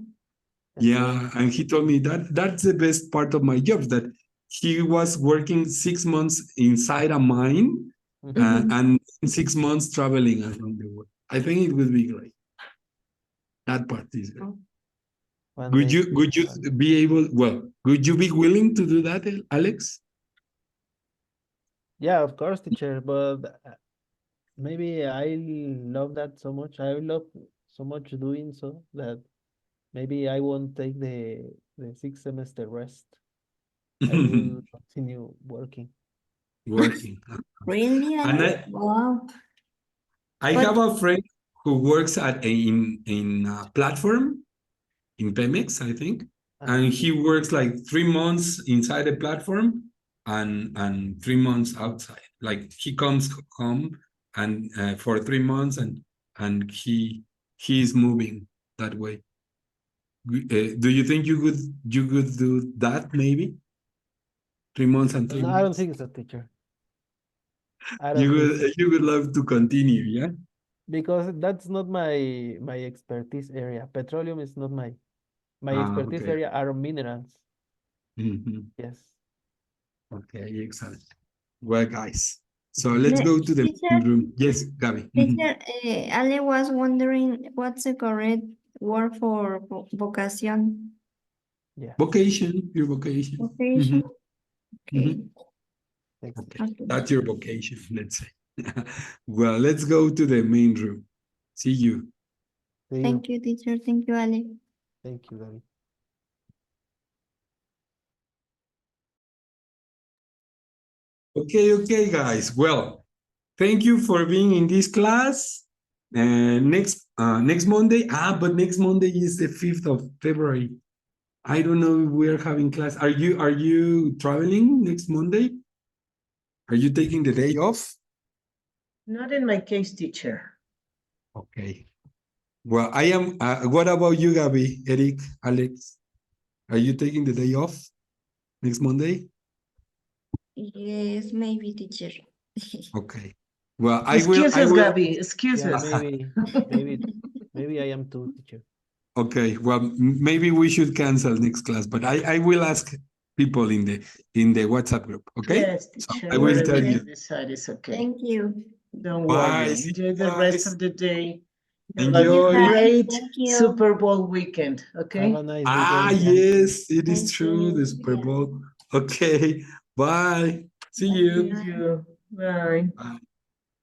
[SPEAKER 2] Yeah, and he told me that that's the best part of my job, that he was working 6 months inside a mine and 6 months traveling around the world. I think it would be great. That part is great.
[SPEAKER 5] One day.
[SPEAKER 2] Would you be able, well, would you be willing to do that, Alex?
[SPEAKER 5] Yeah, of course, teacher, but maybe I love that so much. I love so much doing so that maybe I won't take the 6 semester rest. I will continue working.
[SPEAKER 2] Working.
[SPEAKER 6] Really?
[SPEAKER 2] And
[SPEAKER 6] Wow.
[SPEAKER 2] I
[SPEAKER 6] But
[SPEAKER 2] have a friend who works in a platform in Pemex, I think, and he works like 3 months inside the platform and 3 months outside. Like he comes home and for 3 months and he is moving that way. Do you think you could do that maybe? 3 months and three
[SPEAKER 5] No, I don't
[SPEAKER 2] months.
[SPEAKER 5] think so, teacher. I don't think so.
[SPEAKER 2] You would love to continue, yeah?
[SPEAKER 5] Because that's not my expertise area. Petroleum is not my expertise
[SPEAKER 2] Okay.
[SPEAKER 5] area are minerals.
[SPEAKER 2] Mhm.
[SPEAKER 5] Yes.
[SPEAKER 2] Okay, excellent. Well, guys, so let's go to the
[SPEAKER 6] teacher,
[SPEAKER 2] room. Yes, Gabby.
[SPEAKER 6] teacher, Ale was wondering what's the correct word for vocation?
[SPEAKER 5] Yes.
[SPEAKER 2] Vocation, your vocation.
[SPEAKER 6] Vocation? Okay.
[SPEAKER 5] Thanks.
[SPEAKER 2] Okay, that's your vocation, let's say. Well, let's go to the main room. See you.
[SPEAKER 5] See you.
[SPEAKER 6] Thank you, teacher. Thank you, Ale.
[SPEAKER 5] Thank you, David.
[SPEAKER 2] Okay, guys. Well, thank you for being in this class. And next Monday, but next Monday is the 5th of February. I don't know if we're having class. Are you traveling next Monday? Are you taking the day off?
[SPEAKER 4] Not in my case, teacher.
[SPEAKER 2] Okay. Well, I am. What about you, Gabby, Eric, Alex? Are you taking the day off next Monday?
[SPEAKER 6] Yes, maybe, teacher.
[SPEAKER 2] Okay. Well, I
[SPEAKER 4] Excuses,
[SPEAKER 2] will.
[SPEAKER 4] Gabby. Excuses.
[SPEAKER 5] Yeah, maybe I am too, teacher.
[SPEAKER 2] Okay. Well, maybe we should cancel next class, but I will ask people in the WhatsApp group. Okay.
[SPEAKER 4] Yes,
[SPEAKER 2] So
[SPEAKER 4] teacher.
[SPEAKER 2] I will tell
[SPEAKER 4] Whatever
[SPEAKER 2] you.
[SPEAKER 4] you decide is okay.
[SPEAKER 6] Thank you.
[SPEAKER 4] Don't
[SPEAKER 2] Bye.
[SPEAKER 4] worry.
[SPEAKER 2] See
[SPEAKER 4] Enjoy
[SPEAKER 2] you
[SPEAKER 4] the rest
[SPEAKER 2] guys.
[SPEAKER 4] of the day. Have
[SPEAKER 2] Enjoy.
[SPEAKER 4] a great
[SPEAKER 6] Thank you.
[SPEAKER 4] Super Bowl weekend. Okay.
[SPEAKER 5] Have a nice weekend.
[SPEAKER 2] Yes, it is
[SPEAKER 6] Thank
[SPEAKER 2] true.
[SPEAKER 6] you.
[SPEAKER 2] The Super Bowl. Okay. Bye. See
[SPEAKER 6] Bye.
[SPEAKER 2] you.
[SPEAKER 4] Thank you. Bye.
[SPEAKER 2] Bye.